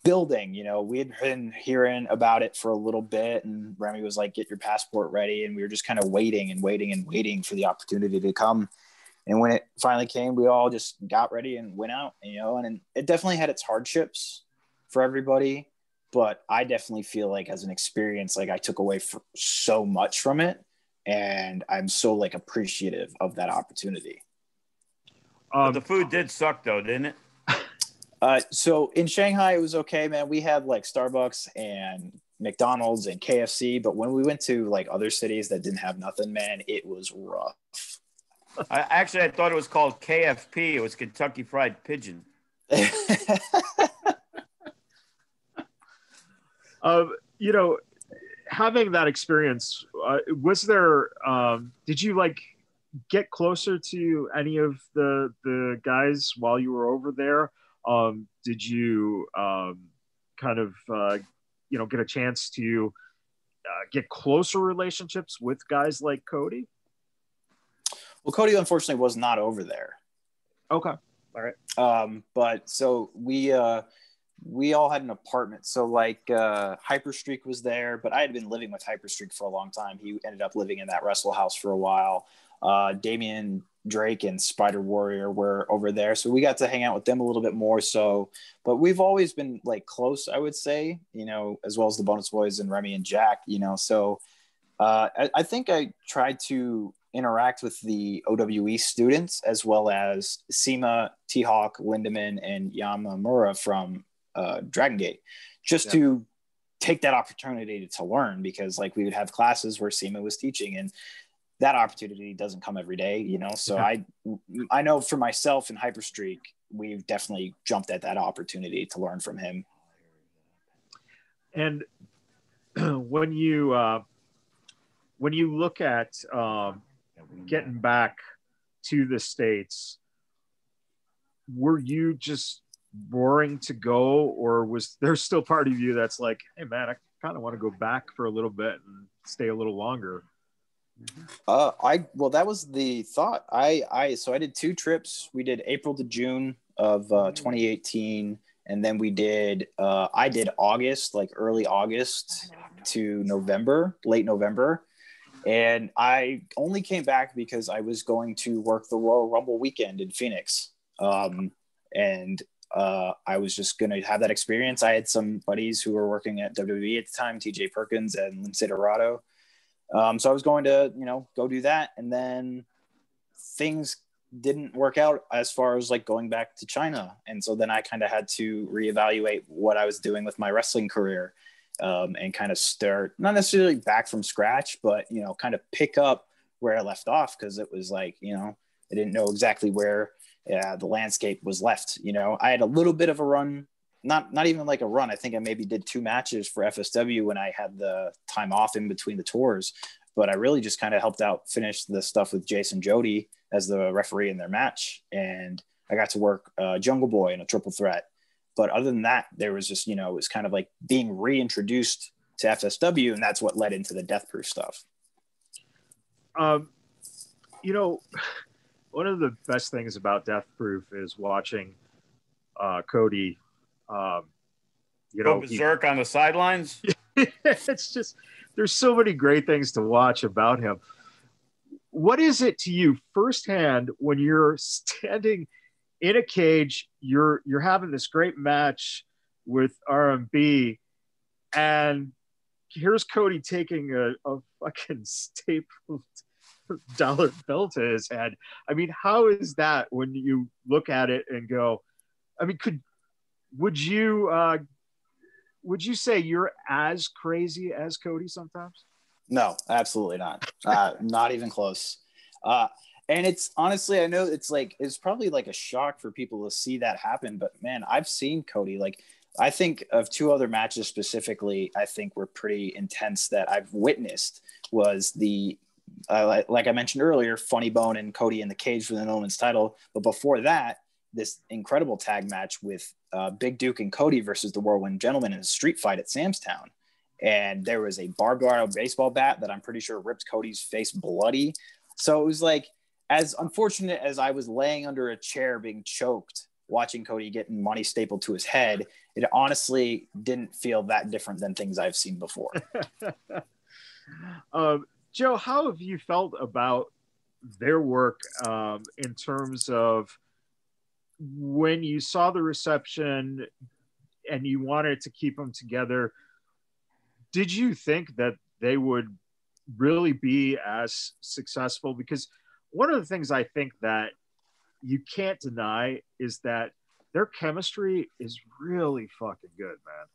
building, you know, we had been hearing about it for a little bit, and Remy was like, get your passport ready. And we were just kind of waiting for the opportunity to come. And when it finally came, we all just got ready and went out, you know, and it definitely had its hardships for everybody. But I definitely feel like as an experience, like I took away so much from it. And I'm so like appreciative of that opportunity. But the food did suck though, didn't it? So in Shanghai, it was okay, man. We had like Starbucks and McDonald's and KFC. But when we went to like other cities that didn't have nothing, man, it was rough. I thought it was called KFP. It was Kentucky Fried Pigeon. You know, having that experience, was there, did you like get closer to any of the guys while you were over there? Did you kind of, you know, get a chance to get closer relationships with guys like Cody? Well, Cody unfortunately was not over there. Okay. All right. But so we all had an apartment. So like Hyperstreak was there, but I had been living with Hyperstreak for a long time. He ended up living in that Wrestle House for a while. Damian Drake and Spider Warrior were over there. So we got to hang out with them a little bit more. So, but we've always been like close, I would say, you know, as well as the Bonus Boys and Remy and Jack, you know. So I think I tried to interact with the OWE students, as well as Seema, T-Hawk, Lindemann, and Yamamura from Dragon Gate, just to take that opportunity to learn, because like we would have classes where Seema was teaching, and that opportunity doesn't come every day, you know. So I know for myself and Hyperstreak, we've definitely jumped at that opportunity to learn from him. And when you look at getting back to the States, were you just roaring to go, or was there still part of you that's like, hey man, I kind of want to go back for a little bit and stay a little longer? Well, that was the thought. So I did 2 trips. We did April to June of 2018, and then I did August, like early August to November, late November. And I only came back because I was going to work the Royal Rumble weekend in Phoenix. And I was just going to have that experience. I had some buddies who were working at WWE at the time, TJ Perkins and Lindsay Dorado. So I was going to, go do that. And then things didn't work out as far as like going back to China. And so then I kind of had to reevaluate what I was doing with my wrestling career, and kind of start, not necessarily back from scratch, but, kind of pick up where I left off. Cause it was like, I didn't know exactly where the landscape was left. I had a little bit of a run, not even like a run. I think I maybe did 2 matches for FSW when I had the time off in between the tours, but I really just kind of helped out finish the stuff with Jason Jody as the referee in their match. And I got to work Jungle Boy in a triple threat. But other than that, there was just, it was kind of like being reintroduced to FSW, and that's what led into the Death Proof stuff. One of the best things about Death Proof is watching Cody, berserk on the sidelines. It's just, there's so many great things to watch about him. What is it to you firsthand when you're standing in a cage, you're having this great match with RMB, and here's Cody taking a fucking stapled dollar bill to his head? I mean, how is that when you look at it and go, I mean, would you say you're as crazy as Cody sometimes? No, absolutely not. Not even close. And it's honestly, I know it's probably like a shock for people to see that happen, but man, I've seen Cody, like, I think of 2 other matches specifically, I think were pretty intense that I've witnessed was the, like I mentioned earlier, Funny Bone and Cody in the cage for the No Man's title. But before that, this incredible tag match with Big Duke and Cody versus the Whirlwind Gentlemen in a street fight at Sam's Town. And there was a barbed wire baseball bat that I'm pretty sure ripped Cody's face bloody. So it was like, as unfortunate as I was laying under a chair being choked, watching Cody getting money stapled to his head, it honestly didn't feel that different than things I've seen before. Joe, how have you felt about their work in terms of when you saw the reception and you wanted to keep them together? Did you think that they would really be as successful? Because one of the things I think that you can't deny is that their chemistry is really fucking good, man.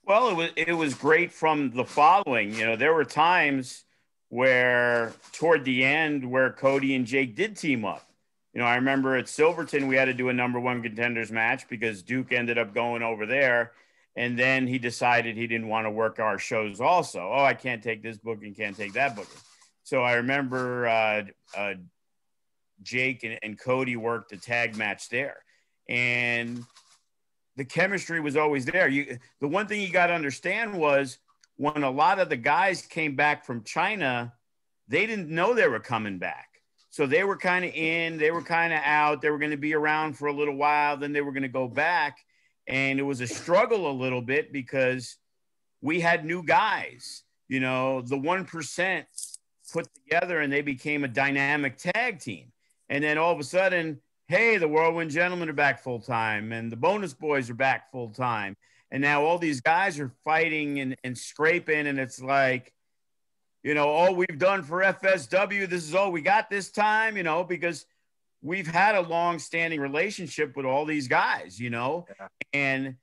Well, it was great from the following. There were times where toward the end where Cody and Jake did team up. I remember at Silverton, we had to do a number 1 contenders match because Duke ended up going over there. And then he decided he didn't want to work our shows also. Oh, I can't take this booking, can't take that booking. So I remember Jake and Cody worked a tag match there. And the chemistry was always there. The one thing you got to understand was when a lot of the guys came back from China, they didn't know they were coming back. So they were kind of in, they were kind of out. They were going to be around for a little while. Then they were going to go back. And it was a struggle a little bit because we had new guys, the 1% put together and they became a dynamic tag team. And then all of a sudden, hey, the Whirlwind Gentlemen are back full time and the Bonus Boys are back full time. And now all these guys are fighting and scraping. And it's like, all we've done for FSW, this is all we got this time, because we've had a long-standing relationship with all these guys, yeah. And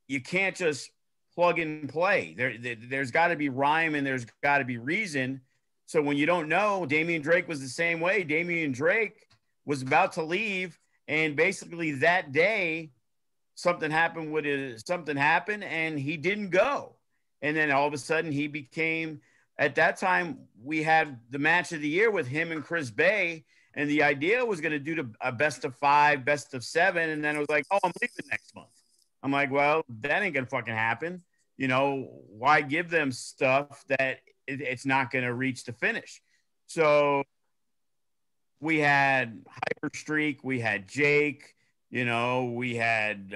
you can't just plug and play. There's got to be rhyme and there's got to be reason. So when you don't know, Damian Drake was the same way. Damian Drake was about to leave, and basically that day, something happened and he didn't go. And then all of a sudden he became, at that time, we had the match of the year with him and Chris Bay. And the idea was going to do a best of 5, best of 7. And then it was like, oh, I'm leaving next month. I'm like, well, that ain't going to fucking happen. Why give them stuff that it's not going to reach the finish? So we had Hyper Streak, we had Jake, we had,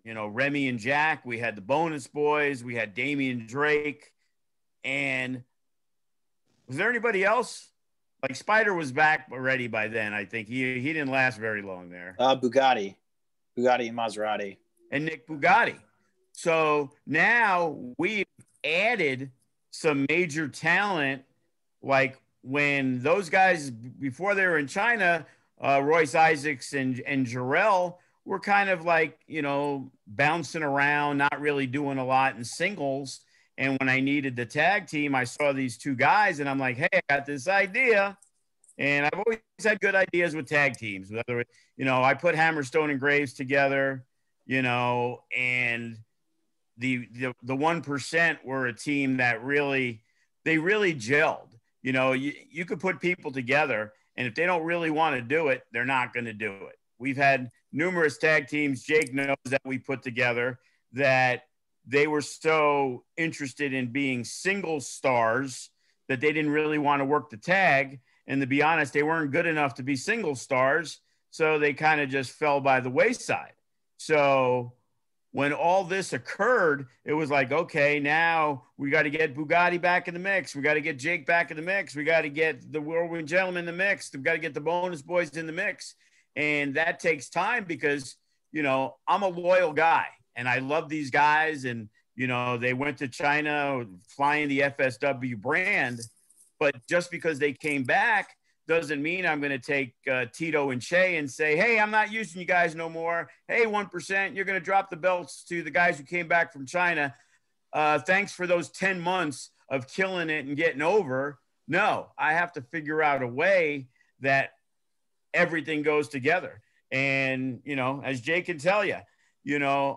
Remy and Jack, we had the Bonus Boys, we had Damian Drake. And was there anybody else? Like Spider was back already by then. I think he didn't last very long there. Bugatti and Maserati. And Nick Bugatti. So now we've added some major talent. Like when those guys, before they were in China, Royce Isaacs and Jarrell were kind of like, bouncing around, not really doing a lot in singles. And when I needed the tag team, I saw these 2 guys and I'm like, hey, I got this idea. And I've always had good ideas with tag teams. Whether, I put Hammerstone and Graves together, and the 1% were a team that really gelled. You could put people together, and if they don't really want to do it, they're not going to do it. We've had numerous tag teams. Jake knows that we put together that they were so interested in being single stars that they didn't really want to work the tag. And to be honest, they weren't good enough to be single stars. So they kind of just fell by the wayside. So when all this occurred, it was like, okay, now we got to get Bugatti back in the mix. We got to get Jake back in the mix. We got to get the Whirlwind Gentlemen in the mix. We've got to get the Bonus Boys in the mix. And that takes time because, I'm a loyal guy. And I love these guys. And, they went to China flying the FSW brand. But just because they came back doesn't mean I'm going to take Tito and Che and say, hey, I'm not using you guys no more. Hey, 1%, you're going to drop the belts to the guys who came back from China. Thanks for those 10 months of killing it and getting over. No, I have to figure out a way that everything goes together. And, as Jay can tell you,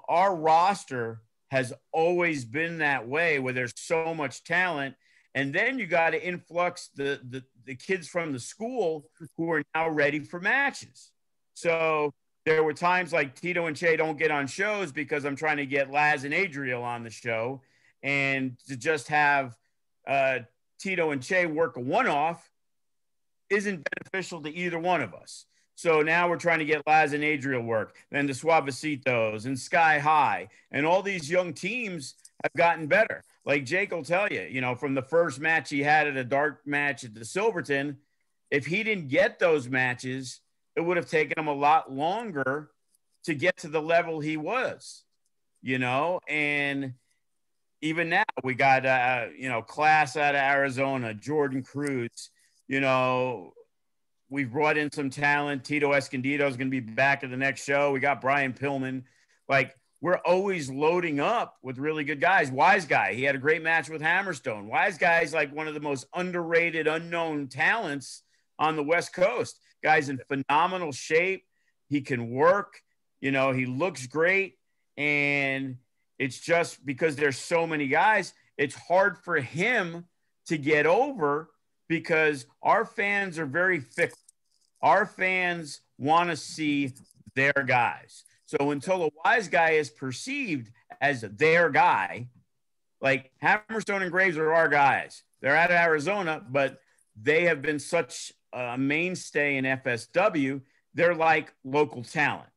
our roster has always been that way where there's so much talent. And then you got to influx the kids from the school who are now ready for matches. So there were times like Tito and Che don't get on shows because I'm trying to get Laz and Adriel on the show. And to just have Tito and Che work a one-off isn't beneficial to either one of us. So now we're trying to get Laz and Adriel work, then the Suavecitos and Sky High. And all these young teams have gotten better. Like Jake will tell you, from the first match he had at a dark match at the Silverton, if he didn't get those matches, it would have taken him a lot longer to get to the level he was, and even now we got, Class out of Arizona, Jordan Cruz, we've brought in some talent. Tito Escondido is going to be back at the next show. We got Brian Pillman. Like, we're always loading up with really good guys. Wise Guy, he had a great match with Hammerstone. Wise Guy is like one of the most underrated, unknown talents on the West Coast. Guy's in phenomenal shape. He can work. He looks great. And it's just because there's so many guys, it's hard for him to get over because our fans are very fickle. Our fans want to see their guys. So until a Wise Guy is perceived as their guy, like Hammerstone and Graves are our guys. They're out of Arizona, but they have been such a mainstay in FSW. They're like local talent.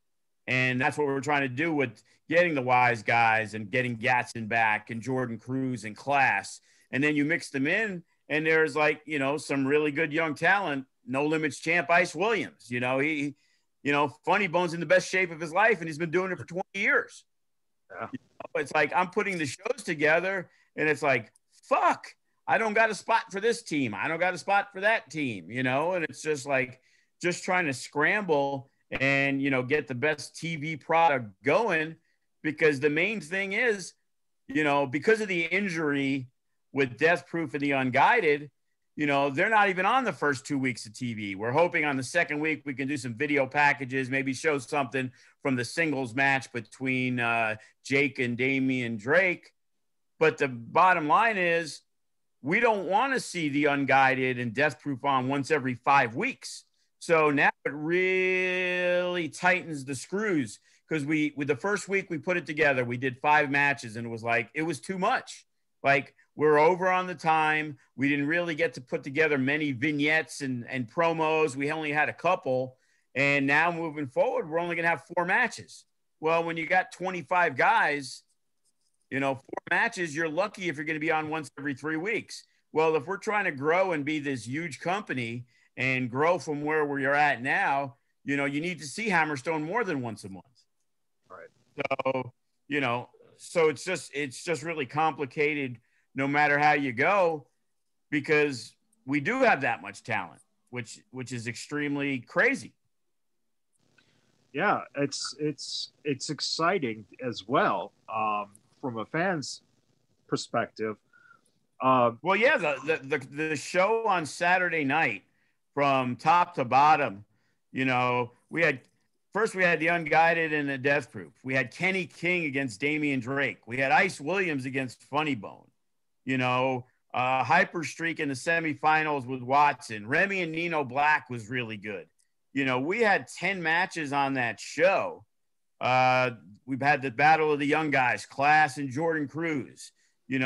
And that's what we're trying to do with getting the Wise Guys and getting Gatson back and Jordan Cruz and Class. And then you mix them in and there's like, some really good young talent. No Limits champ Ice Williams. Funny Bone's in the best shape of his life, and he's been doing it for 20 years. Yeah. It's like I'm putting the shows together, and it's like, fuck, I don't got a spot for this team. I don't got a spot for that team, and it's just like just trying to scramble and, get the best TV product going because the main thing is, because of the injury with Death Proof and the Unguided, they're not even on the first 2 weeks of TV. We're hoping on the second week we can do some video packages, maybe show something from the singles match between Jake and Damian Drake. But the bottom line is we don't want to see the Unguided and Death Proof on once every 5 weeks. So now it really tightens the screws, because with the first week we put it together, we did 5 matches, and it was too much. Like, we're over on the time. We didn't really get to put together many vignettes and promos. We only had a couple. And now moving forward, we're only going to have 4 matches. Well, when you got 25 guys, 4 matches, you're lucky if you're going to be on once every 3 weeks. Well, if we're trying to grow and be this huge company and grow from where we're at now, you need to see Hammerstone more than once a month. Right. So, it's just really complicated no matter how you go, because we do have that much talent, which is extremely crazy. Yeah, it's exciting as well, from a fan's perspective. Well, yeah, the show on Saturday night, from top to bottom, we had the Unguided and the Death Proof. We had Kenny King against Damian Drake. We had Ice Williams against Funny Bone. Hyper Streak in the semifinals with Watson. Remy and Nino Black was really good. We had 10 matches on that show. We've had the Battle of the Young Guys, Class and Jordan Cruz. It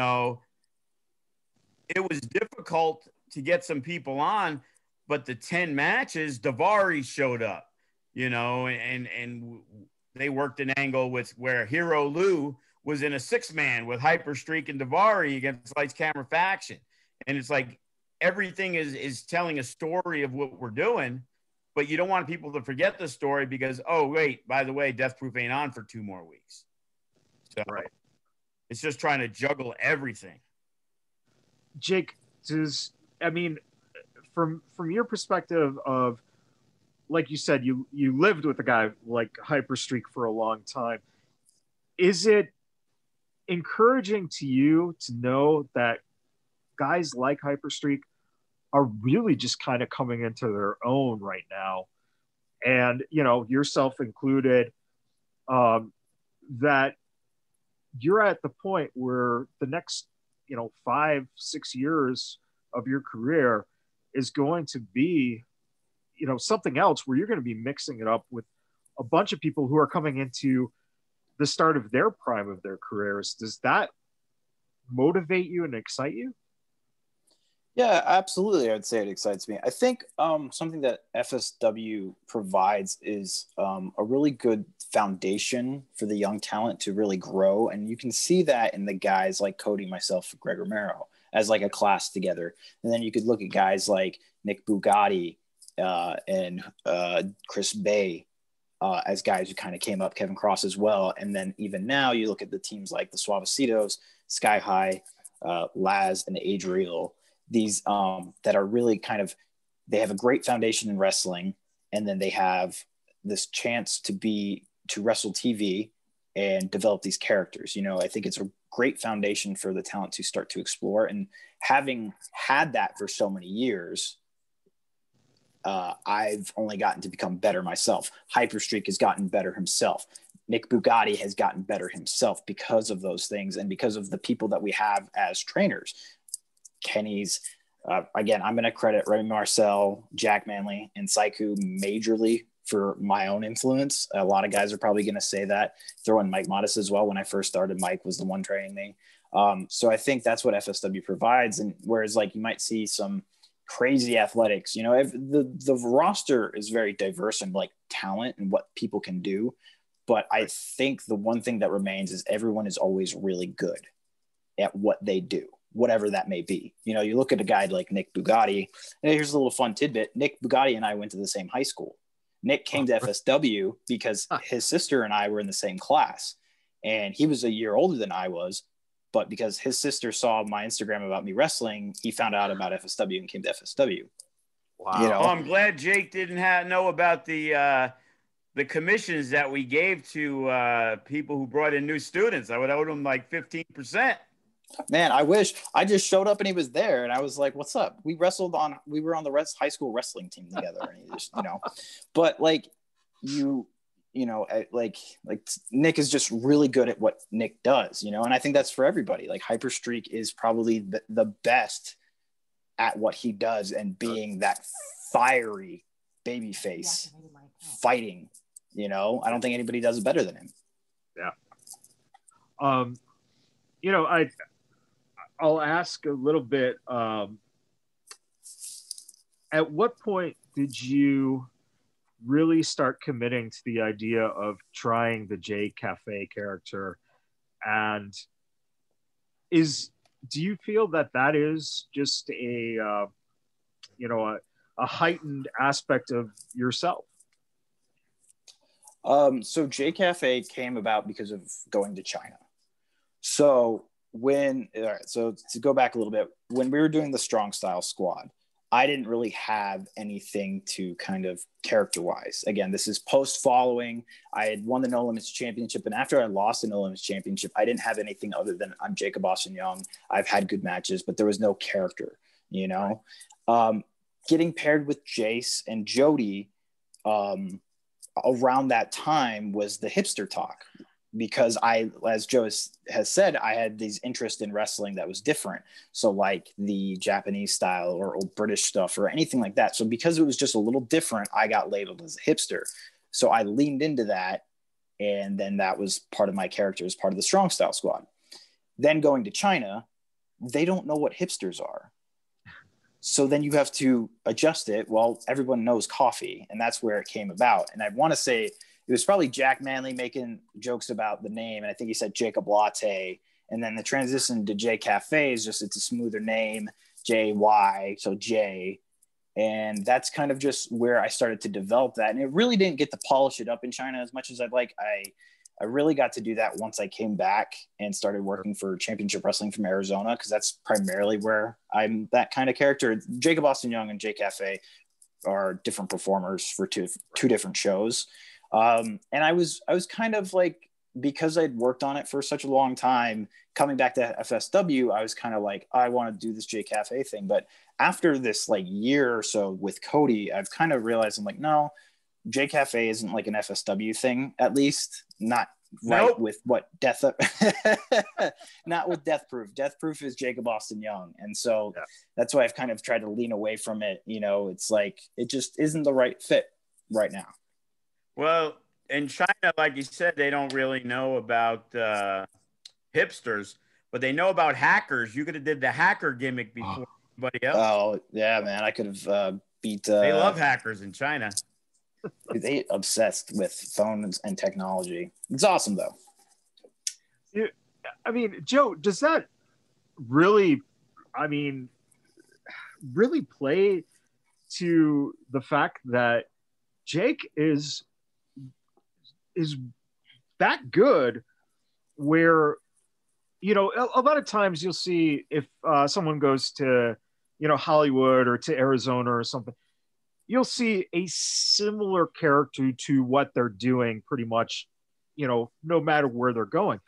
was difficult to get some people on, but the 10 matches, Davari showed up, and they worked an angle where Hero Lou was in a 6-man with Hyper Streak and Davari against Lights Camera Faction. And it's like, everything is telling a story of what we're doing, but you don't want people to forget the story because, oh, wait, by the way, Death Proof ain't on for 2 more weeks. So right. It's just trying to juggle everything. Jake, from your perspective of, like you said, you lived with a guy like Hyperstreak for a long time. Is it encouraging to you to know that guys like Hyperstreak are really just kind of coming into their own right now, and yourself included, that you're at the point where the next 5-6 years of your career is going to be something else, where you're going to be mixing it up with a bunch of people who are coming into the start of their prime of their careers. Does that motivate you and excite you? Yeah, absolutely. I'd say it excites me. I think something that FSW provides is a really good foundation for the young talent to really grow. And you can see that in the guys like Cody, myself, Greg Romero, as like a class together. And then you could look at guys like Nick Bugatti and Chris Bay as guys who kind of came up, Kevin Cross as well. And then even now you look at the teams like the Suavecitos, Sky High, Laz, and Adriel. These that are really they have a great foundation in wrestling, and then they have this chance to wrestle TV and develop these characters. I think it's a great foundation for the talent to start to explore. And having had that for so many years, I've only gotten to become better myself. Hyperstreak has gotten better himself. Nick Bugatti has gotten better himself because of those things and because of the people that we have as trainers. Kenny's, again, I'm going to credit Remy Marcel, Jack Manley, and Saiku majorly for my own influence. A lot of guys are probably going to say that. Throw in Mike Modest as well. When I first started, Mike was the one training me. So I think that's what FSW provides. And whereas like you might see some crazy athletics, the roster is very diverse in like talent and what people can do. But I think the one thing that remains is everyone is always really good at what they do, whatever that may be. You look at a guy like Nick Bugatti, and here's a little fun tidbit. Nick Bugatti and I went to the same high school. Nick came to FSW because his sister and I were in the same class, and he was a year older than I was. But because his sister saw my Instagram about me wrestling, he found out about FSW and came to FSW. Wow. I'm glad Jake didn't know about the commissions that we gave to people who brought in new students. I would owe them like 15%. Man, I wish. I just showed up and he was there, and I was like, "What's up?" We were on the high school wrestling team together, and he just, But like like Nick is just really good at what Nick does, and I think that's for everybody. Like Hyperstreak is probably the best at what he does, and being that fiery babyface fighting. You know, I don't think anybody does it better than him. Yeah. You know, I'll ask a little bit. At what point did you really start committing to the idea of trying the J Cafe character? And do you feel that is just a heightened aspect of yourself? So J Cafe came about because of going to China. So so to go back a little bit, when we were doing the Strong Style Squad, I didn't really have anything to kind of character-wise. Again, this is post-following. I had won the No Limits Championship, and after I lost the No Limits Championship, I didn't have anything other than I'm Jacob Austin Young. I've had good matches, but there was no character, you know? Getting paired with Jace and Jody around that time was the hipster talk, because as Joe has said, I had these interest in wrestling that was different. So like the Japanese style or old British stuff or anything like that. So because it was just a little different, I got labeled as a hipster. So I leaned into that. And then that was part of my character as part of the Strong Style Squad. Then going to China, they don't know what hipsters are. So then you have to adjust it. Well, everyone knows coffee, and that's where it came about. And I want to say it was probably Jack Manley making jokes about the name. And I think he said Jacob Latte. And then the transition to J Cafe is just, it's a smoother name, JY, so J. And that's kind of just where I started to develop that. And it really didn't get to polish it up in China as much as I'd like. I really got to do that once I came back and started working for Championship Wrestling from Arizona, because that's primarily where I'm that kind of character. Jacob Austin Young and J Cafe are different performers for two different shows. And I was kind of like, because I'd worked on it for such a long time, coming back to FSW, I was kind of like, I want to do this J Cafe thing. But after this like year or so with Cody, I've kind of realized, I'm like, no, J Cafe isn't like an FSW thing, at least not right. Nope. With what not with Death Proof. Death Proof is Jacob Austin Young. And so that's why I've kind of tried to lean away from it. You know, it's like, it just isn't the right fit right now. Well, in China, like you said, they don't really know about hipsters, but they know about hackers. You could have did the hacker gimmick before anybody else. Oh, yeah, man. I could have beat... they love hackers in China. They obsessed with phones and technology. It's awesome, though. I mean, Joe, does that really play to the fact that Jake is that good, where, you know, a lot of times you'll see if someone goes to, you know, Hollywood or to Arizona or something, you'll see a similar character to what they're doing pretty much, you know, no matter where they're going.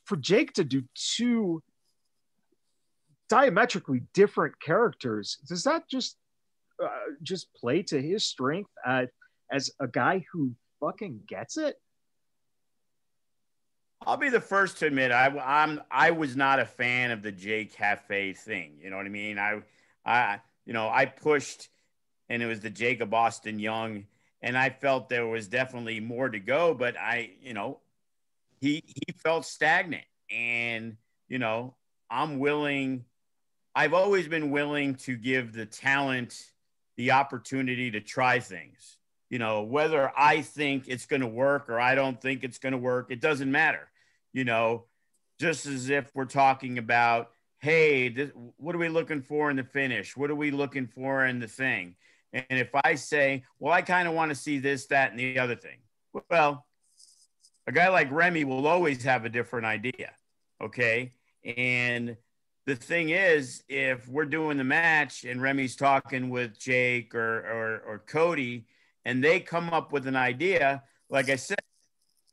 For Jake to do two diametrically different characters, does that just play to his strength as a guy who fucking gets it? I'll be the first to admit I was not a fan of the J Cafe thing. You know what I mean? I pushed, and it was the Jacob Austin Young, and I felt there was definitely more to go, but he felt stagnant. And, you know, I've always been willing to give the talent the opportunity to try things. You know, whether I think it's going to work or I don't think it's going to work, it doesn't matter. You know, just as if we're talking about, hey, what are we looking for in the finish? What are we looking for in the thing? And if I say, well, I kind of want to see this, that, and the other thing. Well, a guy like Remy will always have a different idea. Okay. And the thing is, if we're doing the match and Remy's talking with Jake or Cody, and they come up with an idea, like I said,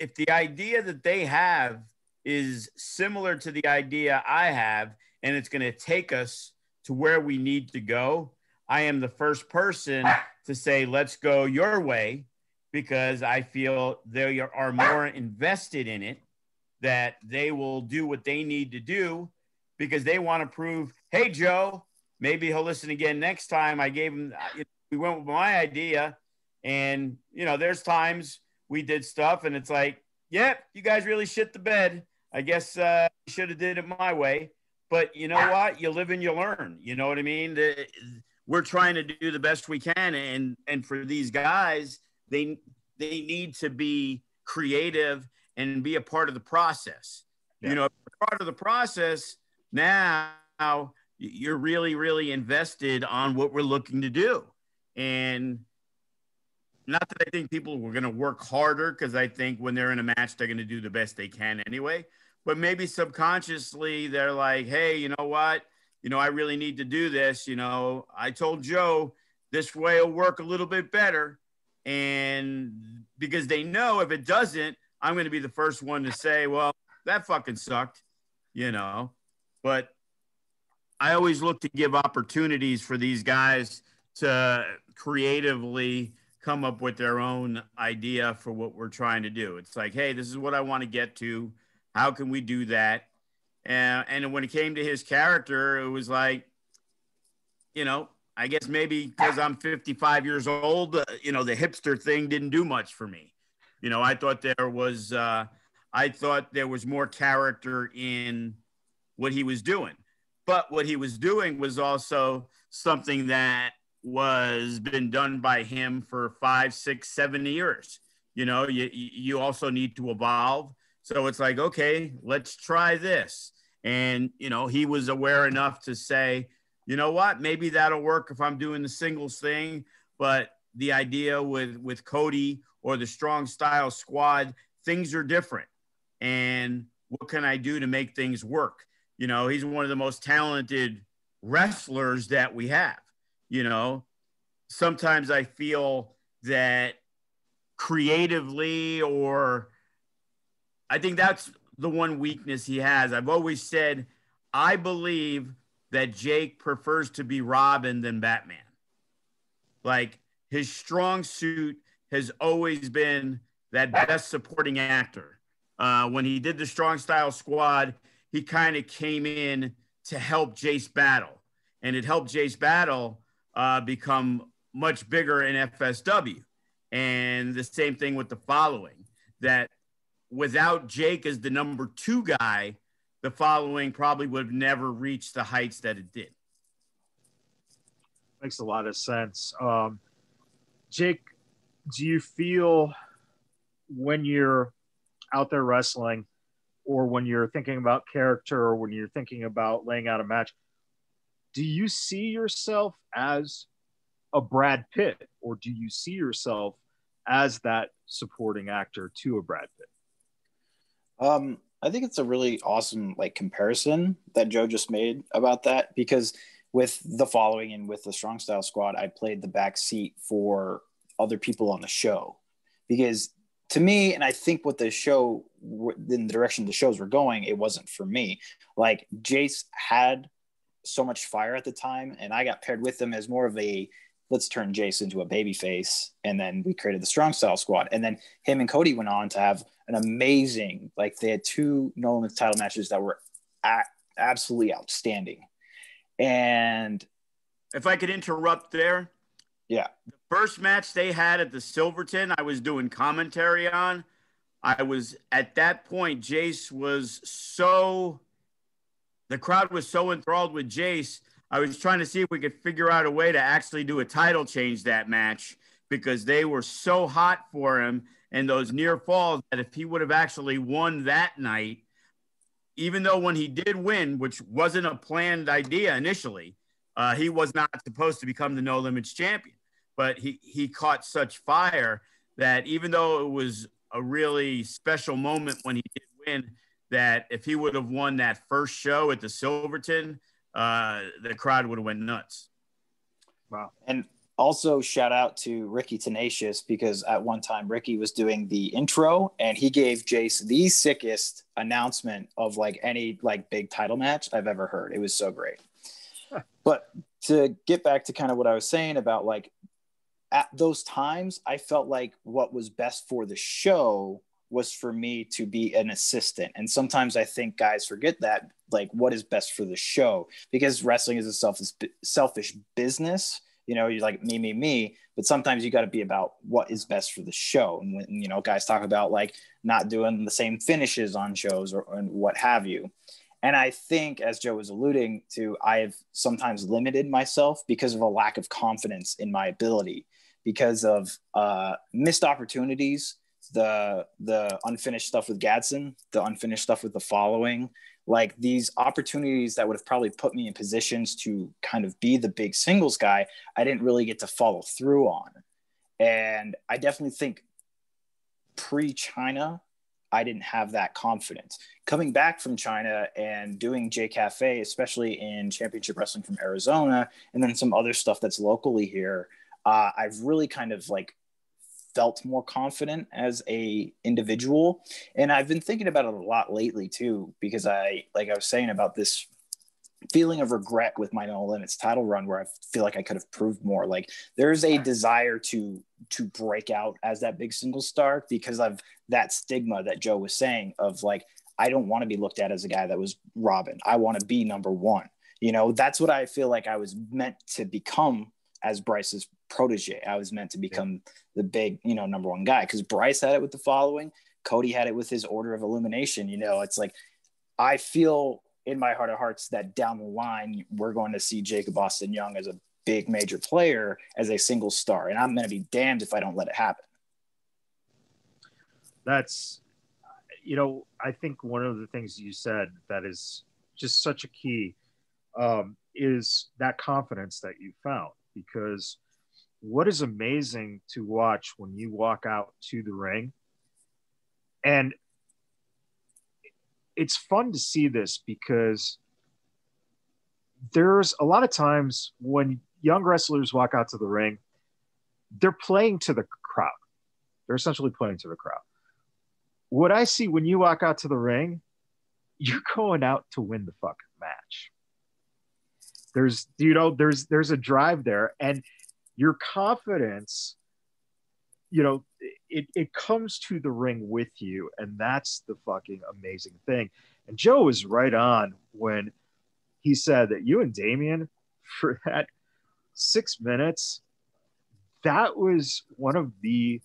if the idea that they have is similar to the idea I have, and it's going to take us to where we need to go, I am the first person to say, let's go your way, because I feel they are more invested in it, that they will do what they need to do because they want to prove, hey, Joe, maybe he'll listen again next time. I gave him, we went with my idea. And, you know, there's times we did stuff and it's like, yep, you guys really shit the bed. I guess you should have did it my way. But you know what? You live and you learn. You know what I mean? We're trying to do the best we can. And for these guys, they need to be creative and be a part of the process. Yeah. You know, part of the process now, you're really, really invested on what we're looking to do. And not that I think people were going to work harder, because I think when they're in a match, they're going to do the best they can anyway. But maybe subconsciously, they're like, hey, you know what? You know, I really need to do this. You know, I told Joe this way will work a little bit better. And because they know if it doesn't, I'm going to be the first one to say, well, that fucking sucked, you know. But I always look to give opportunities for these guys to creatively come up with their own idea for what we're trying to do. It's like, hey, this is what I want to get to. How can we do that? And when it came to his character, it was like, you know, I guess maybe because I'm 55 years old, you know, the hipster thing didn't do much for me. You know, I thought there was more character in what he was doing. But what he was doing was also something that was been done by him for 5, 6, 7 years. You know, you also need to evolve. So it's like, okay, let's try this. And, you know, he was aware enough to say, you know what, maybe that'll work if I'm doing the singles thing. But the idea with Cody or the Strong Style Squad, things are different. And what can I do to make things work? You know, he's one of the most talented wrestlers that we have. You know, sometimes I feel that creatively, or I think that's the one weakness he has. I've always said, I believe that Jake prefers to be Robin than Batman. Like, his strong suit has always been that best supporting actor. When he did the Strong Style Squad, he kind of came in to help Jace Battle, and it helped Jace Battle become much bigger in FSW. And the same thing with the Following, that without Jake as the number 2 guy, the Following probably would have never reached the heights that it did. Makes a lot of sense. Jake, do you feel when you're out there wrestling, or when you're thinking about character, or when you're thinking about laying out a match, do you see yourself as a Brad Pitt, or do you see yourself as that supporting actor to a Brad Pitt? I think it's a really awesome comparison that Joe just made about that, because with the Following and with the Strong Style Squad, I played the back seat for other people on the show, because to me, and I think what the show, in the direction the shows were going, it wasn't for me. Like, Jace had so much fire at the time, and I got paired with him as more of a, let's turn Jace into a baby face. And then we created the Strong Style Squad. And then him and Cody went on to have an amazing, they had 2 No Limits title matches that were absolutely outstanding. And if I could interrupt there. Yeah. The first match they had at the Silverton, I was doing commentary on. I was, at that point, Jace was so, the crowd was so enthralled with Jace. I was trying to see if we could figure out a way to actually do a title change that match, because they were so hot for him, and those near falls, that if he would have actually won that night, even though when he did win, which wasn't a planned idea initially, he was not supposed to become the No Limits champion, but he caught such fire that even though it was a really special moment when he did win, that if he would have won that first show at the Silverton, the crowd would have went nuts. Wow. And also shout out to Ricky Tenacious, because at one time Ricky was doing the intro and he gave Jace the sickest announcement of any big title match I've ever heard. It was so great. But to get back to kind of what I was saying about at those times, I felt like what was best for the show was for me to be an assistant. And sometimes I think guys forget that, what is best for the show, because wrestling is a selfish business. you know, you're like me, but sometimes you got to be about what is best for the show. And when, you know, guys talk about like not doing the same finishes on shows or what have you. And I think, as Joe was alluding to, I have sometimes limited myself because of a lack of confidence in my ability, because of missed opportunities, the unfinished stuff with Gadsden, the unfinished stuff with the following, like these opportunities that would have probably put me in positions to kind of be the big singles guy, I didn't really get to follow through on. And I definitely think pre-China, I didn't have that confidence. Coming back from China and doing J Cafe, especially in Championship Wrestling from Arizona, and then some other stuff that's locally here, I've really kind of like felt more confident as a individual. And I've been thinking about it a lot lately too, because I was saying about this feeling of regret with my No Limits title run, where I feel like I could have proved more. Like there's a desire to break out as that big single star because of that stigma that Joe was saying of like, I don't want to be looked at as a guy that was Robin. I want to be number one. You know, that's what I feel like I was meant to become as Bryce's protege. I was meant to become the big, you know, number one guy, because Bryce had it with the following. Cody had it with his Order of Elimination. You know, it's like, I feel in my heart of hearts that down the line, we're going to see Jacob Austin Young as a big major player, as a single star. And I'm going to be damned if I don't let it happen. That's, you know, I think one of the things you said that is just such a key is that confidence that you found, because what is amazing to watch when you walk out to the ring, and it's fun to see this because there's a lot of times when young wrestlers walk out to the ring, they're playing to the crowd. They're essentially playing to the crowd. What I see when you walk out to the ring, you're going out to win the fucking match. There's, you know, there's a drive there, and your confidence, you know, it comes to the ring with you, and that's the fucking amazing thing. And Joe was right on when he said that you and Damian, for that 6 minutes, that was one of the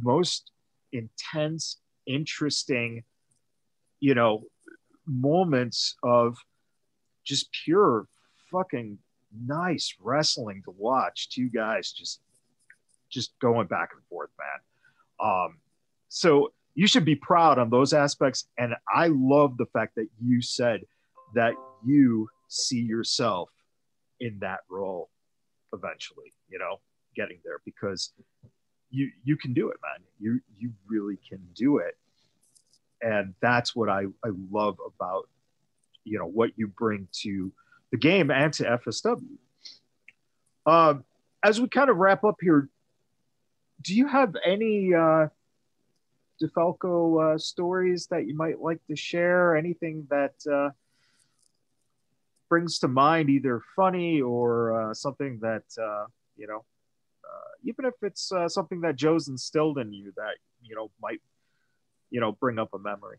most intense, interesting, you know, moments of just pure fucking nice wrestling to watch. Two guys just going back and forth, man. So you should be proud on those aspects. And I love the fact that you said that you see yourself in that role eventually, you know, getting there, because you can do it, man. You really can do it. And that's what I love about, you know, what you bring to the game and to FSW. As we kind of wrap up here, do you have any DeFalco stories that you might like to share? Anything that brings to mind, either funny or something that, you know, even if it's something that Joe's instilled in you that, you know, might, you know, bring up a memory?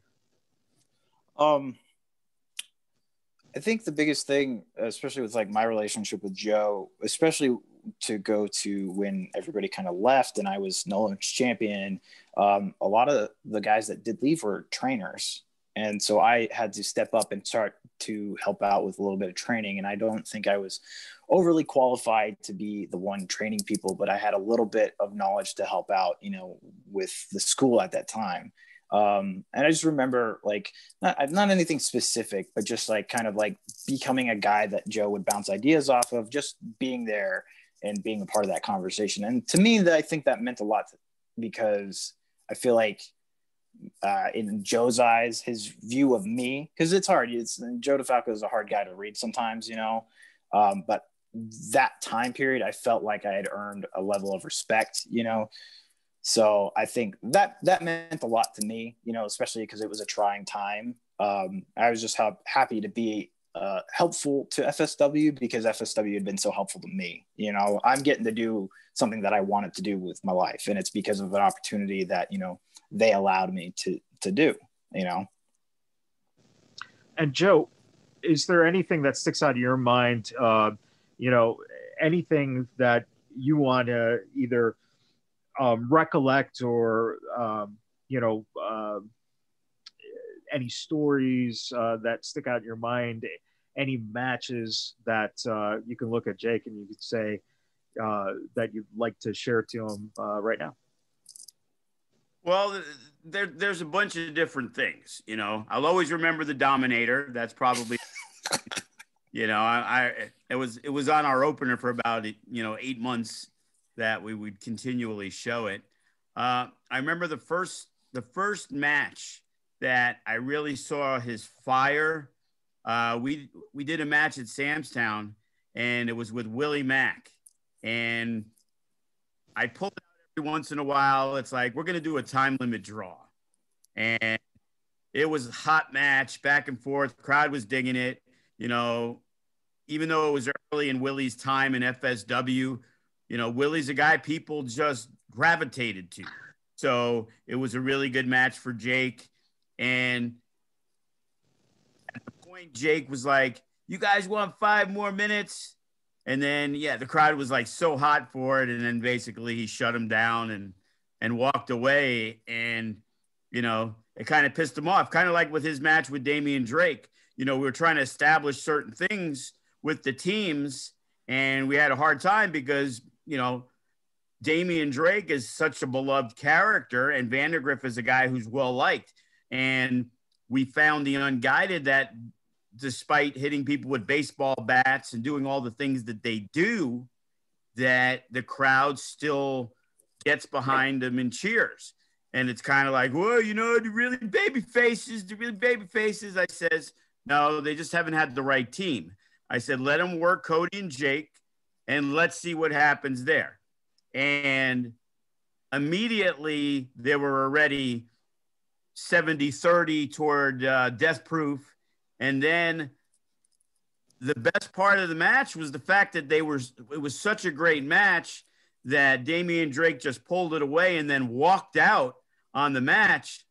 I think the biggest thing, especially with like my relationship with Joe, especially to go to when everybody kind of left and I was No Limits champion, a lot of the guys that did leave were trainers. And so I had to step up and start to help out with a little bit of training. And I don't think I was overly qualified to be the one training people, but I had a little bit of knowledge to help out, you know, with the school at that time. And I just remember like, not anything specific, but just like kind of like becoming a guy that Joe would bounce ideas off of, just being there and being a part of that conversation. And to me, I think that meant a lot, because I feel like in Joe's eyes, his view of me, because it's hard. Joe DeFalco is a hard guy to read sometimes, you know, but that time period, I felt like I had earned a level of respect, you know. So I think that meant a lot to me, you know, especially because it was a trying time. I was just happy to be helpful to FSW, because FSW had been so helpful to me. You know, I'm getting to do something that I wanted to do with my life, and it's because of an opportunity that, you know, they allowed me to do, you know. And Joe, is there anything that sticks out of your mind, you know, anything that you want to either recollect or any stories that stick out in your mind, any matches that you can look at Jake and you could say that you'd like to share to him right now. Well, there's a bunch of different things. I'll always remember the Dominator. That's probably, it was on our opener for about 8 months that we would continually show it. I remember the first match that I really saw his fire. We did a match at Samstown, and it was with Willie Mack, and I pulled it out every once in a while. It's like, we're going to do a time limit draw, and it was a hot match, back and forth. The crowd was digging it. Even though it was early in Willie's time in FSW, Willie's a guy people just gravitated to. So it was a really good match for Jake. And at the point, Jake was like, "You guys want 5 more minutes?" And then, the crowd was like so hot for it. And then basically he shut him down and walked away. And, it kind of pissed him off, kind of like with his match with Damian Drake. We were trying to establish certain things with the teams, and we had a hard time because, Damian Drake is such a beloved character, and Vandergriff is a guy who's well-liked. And we found the Unguided that, despite hitting people with baseball bats and doing all the things that they do, that the crowd still gets behind them and cheers. And it's kind of like, well, the really baby faces. I says, no, they just haven't had the right team. I said, let them work Cody and Jake, and let's see what happens there. And immediately they were already 70-30 toward Death Proof. And then the best part of the match was the fact that it was such a great match that Damian Drake just pulled it away and then walked out on the match.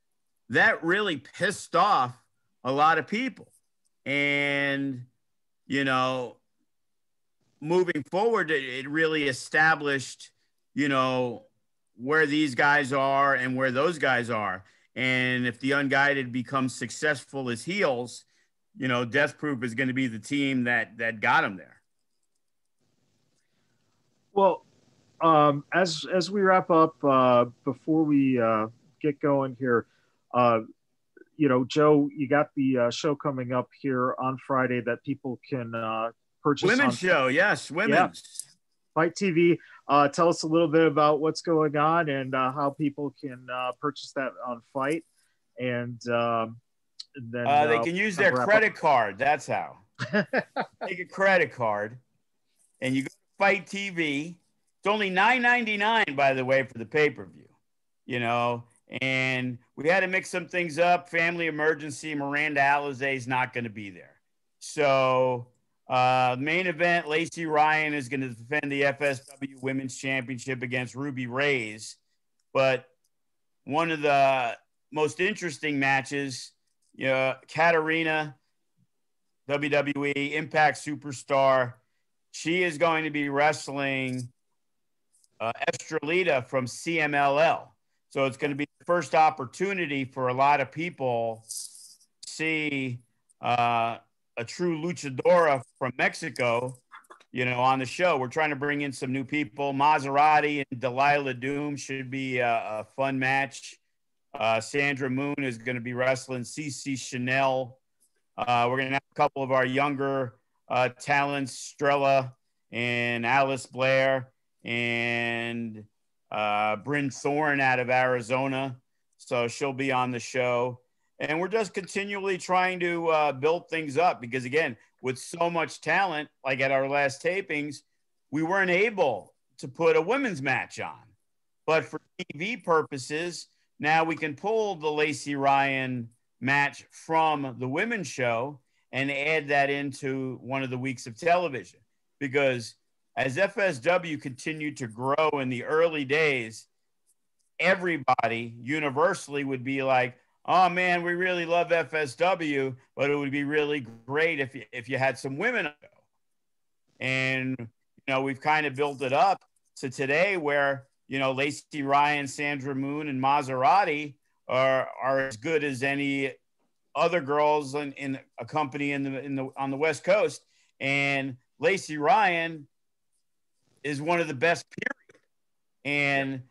That really pissed off a lot of people. And, moving forward, it really established, where these guys are and where those guys are. And if the Unguided becomes successful as heels, Death Proof is going to be the team that got them there. Well, as we wrap up, before we get going here, Joe, you got the show coming up here on Friday that people can purchase. Women's show, yes, women's. Yeah. Fight TV. Tell us a little bit about what's going on and how people can purchase that on Fight. And then they can use their credit card. That's how. Take a credit card, and you go to Fight TV. It's only $9.99, by the way, for the pay-per-view. And we had to mix some things up. Family emergency. Miranda Alizé is not going to be there. So main event, Lacey Ryan is going to defend the FSW Women's Championship against Ruby Reyes. But one of the most interesting matches, Katarina, WWE Impact Superstar, she is going to be wrestling Estrelita from CMLL. So it's going to be the first opportunity for a lot of people to see a true luchadora from Mexico, on the show. We're trying to bring in some new people. Maserati and Delilah Doom should be a fun match. Sandra Moon is going to be wrestling CC Chanel. We're going to have a couple of our younger talents, Strella and Alice Blair and Bryn Thorne out of Arizona. So she'll be on the show. And we're just continually trying to build things up because, again, with so much talent, like at our last tapings, we weren't able to put a women's match on. But for TV purposes, now we can pull the Lacey Ryan match from the women's show and add that into one of the weeks of television. Because as FSW continued to grow in the early days, everybody universally would be like, oh man, we really love FSW, but it would be really great if you had some women. And we've kind of built it up to today where, Lacey Ryan, Sandra Moon, and Maserati are as good as any other girls in a company on the West Coast. And Lacey Ryan is one of the best, period. And,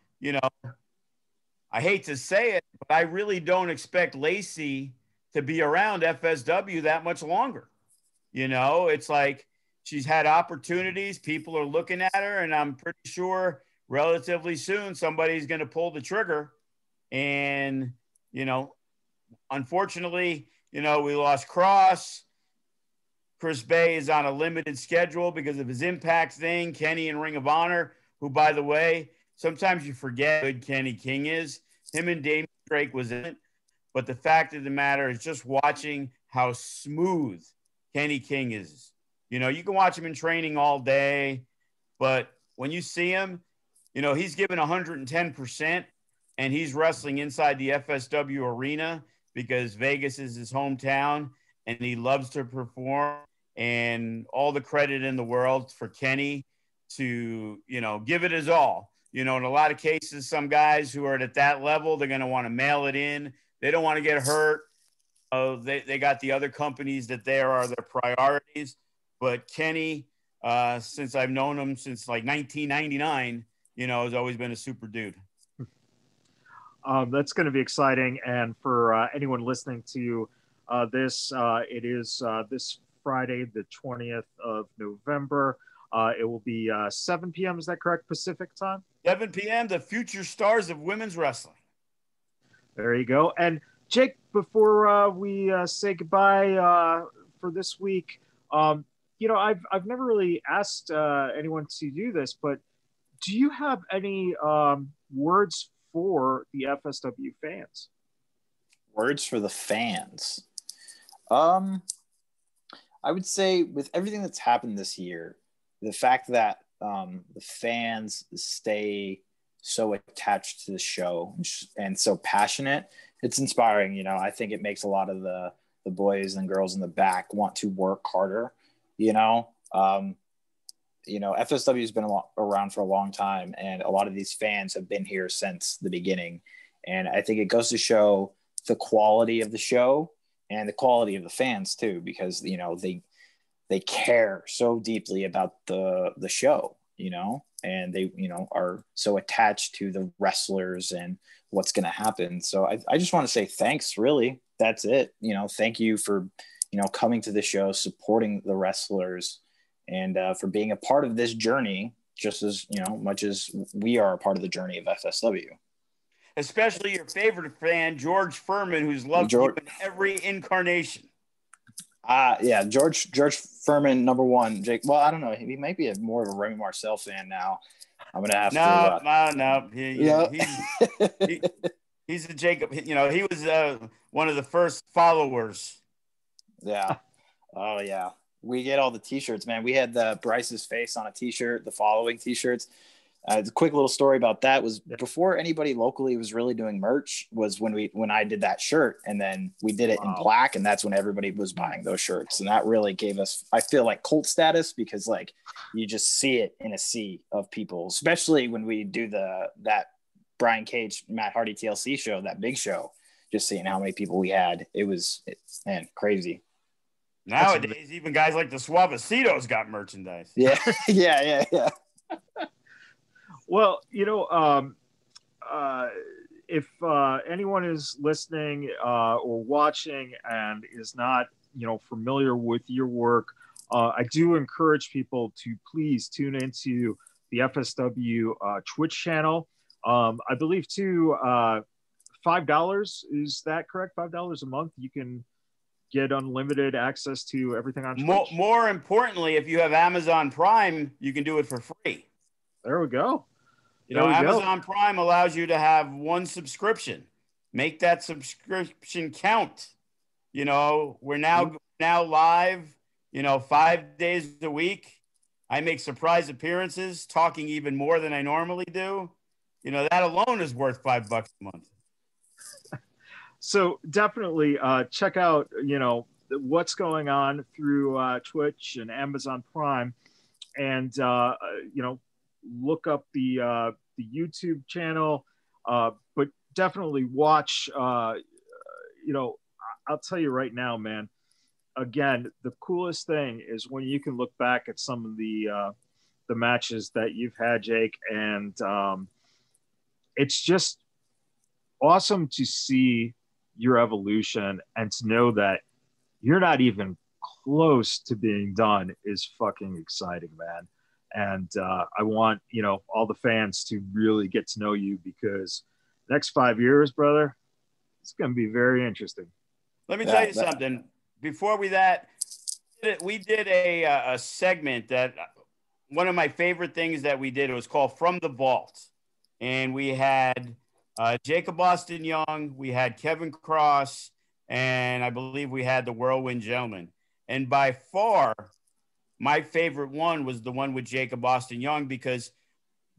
I hate to say it, but I really don't expect Lacey to be around FSW that much longer. It's like she's had opportunities. People are looking at her, and I'm pretty sure relatively soon somebody's going to pull the trigger. And, unfortunately, we lost Cross. Chris Bay is on a limited schedule because of his Impact thing. Kenny in Ring of Honor, who, by the way, sometimes you forget how good Kenny King is. Him and Damian Drake was in it. But the fact of the matter is just watching how smooth Kenny King is. You can watch him in training all day, but when you see him, he's given 110%, and he's wrestling inside the FSW arena because Vegas is his hometown, and he loves to perform. And all the credit in the world for Kenny to, give it his all. In a lot of cases, some guys who are at that level, they're going to want to mail it in. They don't want to get hurt. They got the other companies that there are their priorities. But Kenny, since I've known him since like 1999, has always been a super dude. That's going to be exciting. And for anyone listening to this, it is this Friday, the 20th of November. It will be 7 p.m. Is that correct? Pacific time? 7 p.m. The future stars of women's wrestling. There you go. And Jake, before we say goodbye for this week, I've never really asked anyone to do this, but do you have any words for the FSW fans? Words for the fans. I would say with everything that's happened this year, the fact that the fans stay so attached to the show and so passionate, it's inspiring. I think it makes a lot of the boys and girls in the back want to work harder. FSW has been around for a long time, and a lot of these fans have been here since the beginning. And I think it goes to show the quality of the show and the quality of the fans too, because, they care so deeply about the show, and they, are so attached to the wrestlers and what's going to happen. So I just want to say thanks, really. That's it. Thank you for, coming to the show, supporting the wrestlers, and for being a part of this journey, just as, much as we are a part of the journey of FSW. Especially your favorite fan, George Furman, who's loved you in every incarnation. Yeah, George Furman, number one. Jake, well, I don't know. He might be more of a Remy Marcel fan now. I'm gonna have to. No. He's a Jacob. He was one of the first followers. Yeah. Oh yeah. We get all the T-shirts, man. We had the Bryce's face on a T-shirt. The following T-shirts. The quick little story about that was before anybody locally was really doing merch was when I did that shirt, and then we did it in black, and that's when everybody was buying those shirts. And that really gave us, I feel like, cult status, because like you just see it in a sea of people, especially when we do that Brian Cage, Matt Hardy TLC show, that big show, just seeing how many people we had. It was crazy. Nowadays, even guys like the Suavecitos got merchandise. Yeah. Yeah. Well, if anyone is listening or watching and is not, familiar with your work, I do encourage people to please tune into the FSW Twitch channel. I believe too, $5, is that correct? $5 a month. You can get unlimited access to everything on Twitch. More importantly, if you have Amazon Prime, you can do it for free. There we go. Amazon Prime allows you to have one subscription. Make that subscription count. We're now live, 5 days a week. I make surprise appearances, talking even more than I normally do. That alone is worth $5 a month. So definitely check out, what's going on through Twitch and Amazon Prime. and you know, look up the YouTube channel, but definitely watch. You know, I'll tell you right now, man. Again, the coolest thing is when you can look back at some of the matches that you've had, Jake, and it's just awesome to see your evolution and to know that you're not even close to being done is fucking exciting, man. And I want, you know, all the fans to really get to know you, because next 5 years, brother, it's going to be very interesting. Let me tell you something. Before we did a segment that one of my favorite things that we did, it was called From the Vault. And we had Jacob Austin Young, we had Kevin Cross, and I believe we had the Whirlwind Gentleman. And by far, my favorite one was the one with Jacob Austin Young, because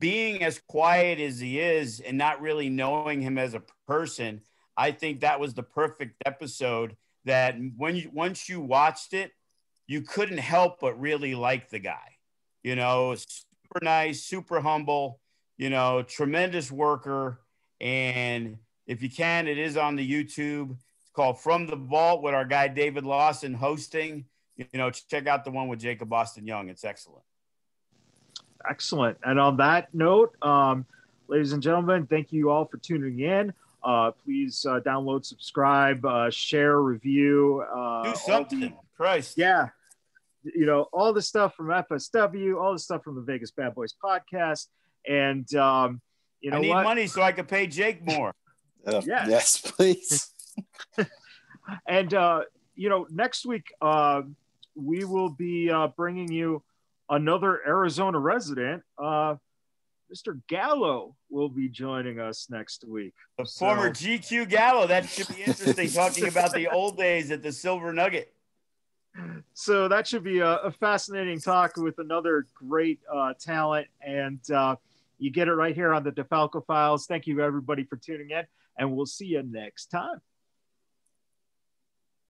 being as quiet as he is and not really knowing him as a person, I think that was the perfect episode that once you watched it, you couldn't help but really like the guy. You know, super nice, super humble, you know, tremendous worker. And if you can, it is on the YouTube. It's called From the Vault with our guy David Lawson hosting. You know, check out the one with Jacob Austin Young. It's excellent. Excellent. And on that note, ladies and gentlemen, thank you all for tuning in. Please download, subscribe, share, review. Do something. Christ. Yeah. You know, all the stuff from FSW, all the stuff from the Vegas BadBoyz podcast. And, you know, I need money so I can pay Jake more. Yes, please. And, you know, next week, we will be bringing you another Arizona resident. Mr. Gallo will be joining us next week. The former GQ Gallo. That should be interesting, talking about the old days at the Silver Nugget. So that should be a fascinating talk with another great talent. And you get it right here on the DeFalco Files. Thank you, everybody, for tuning in. And we'll see you next time.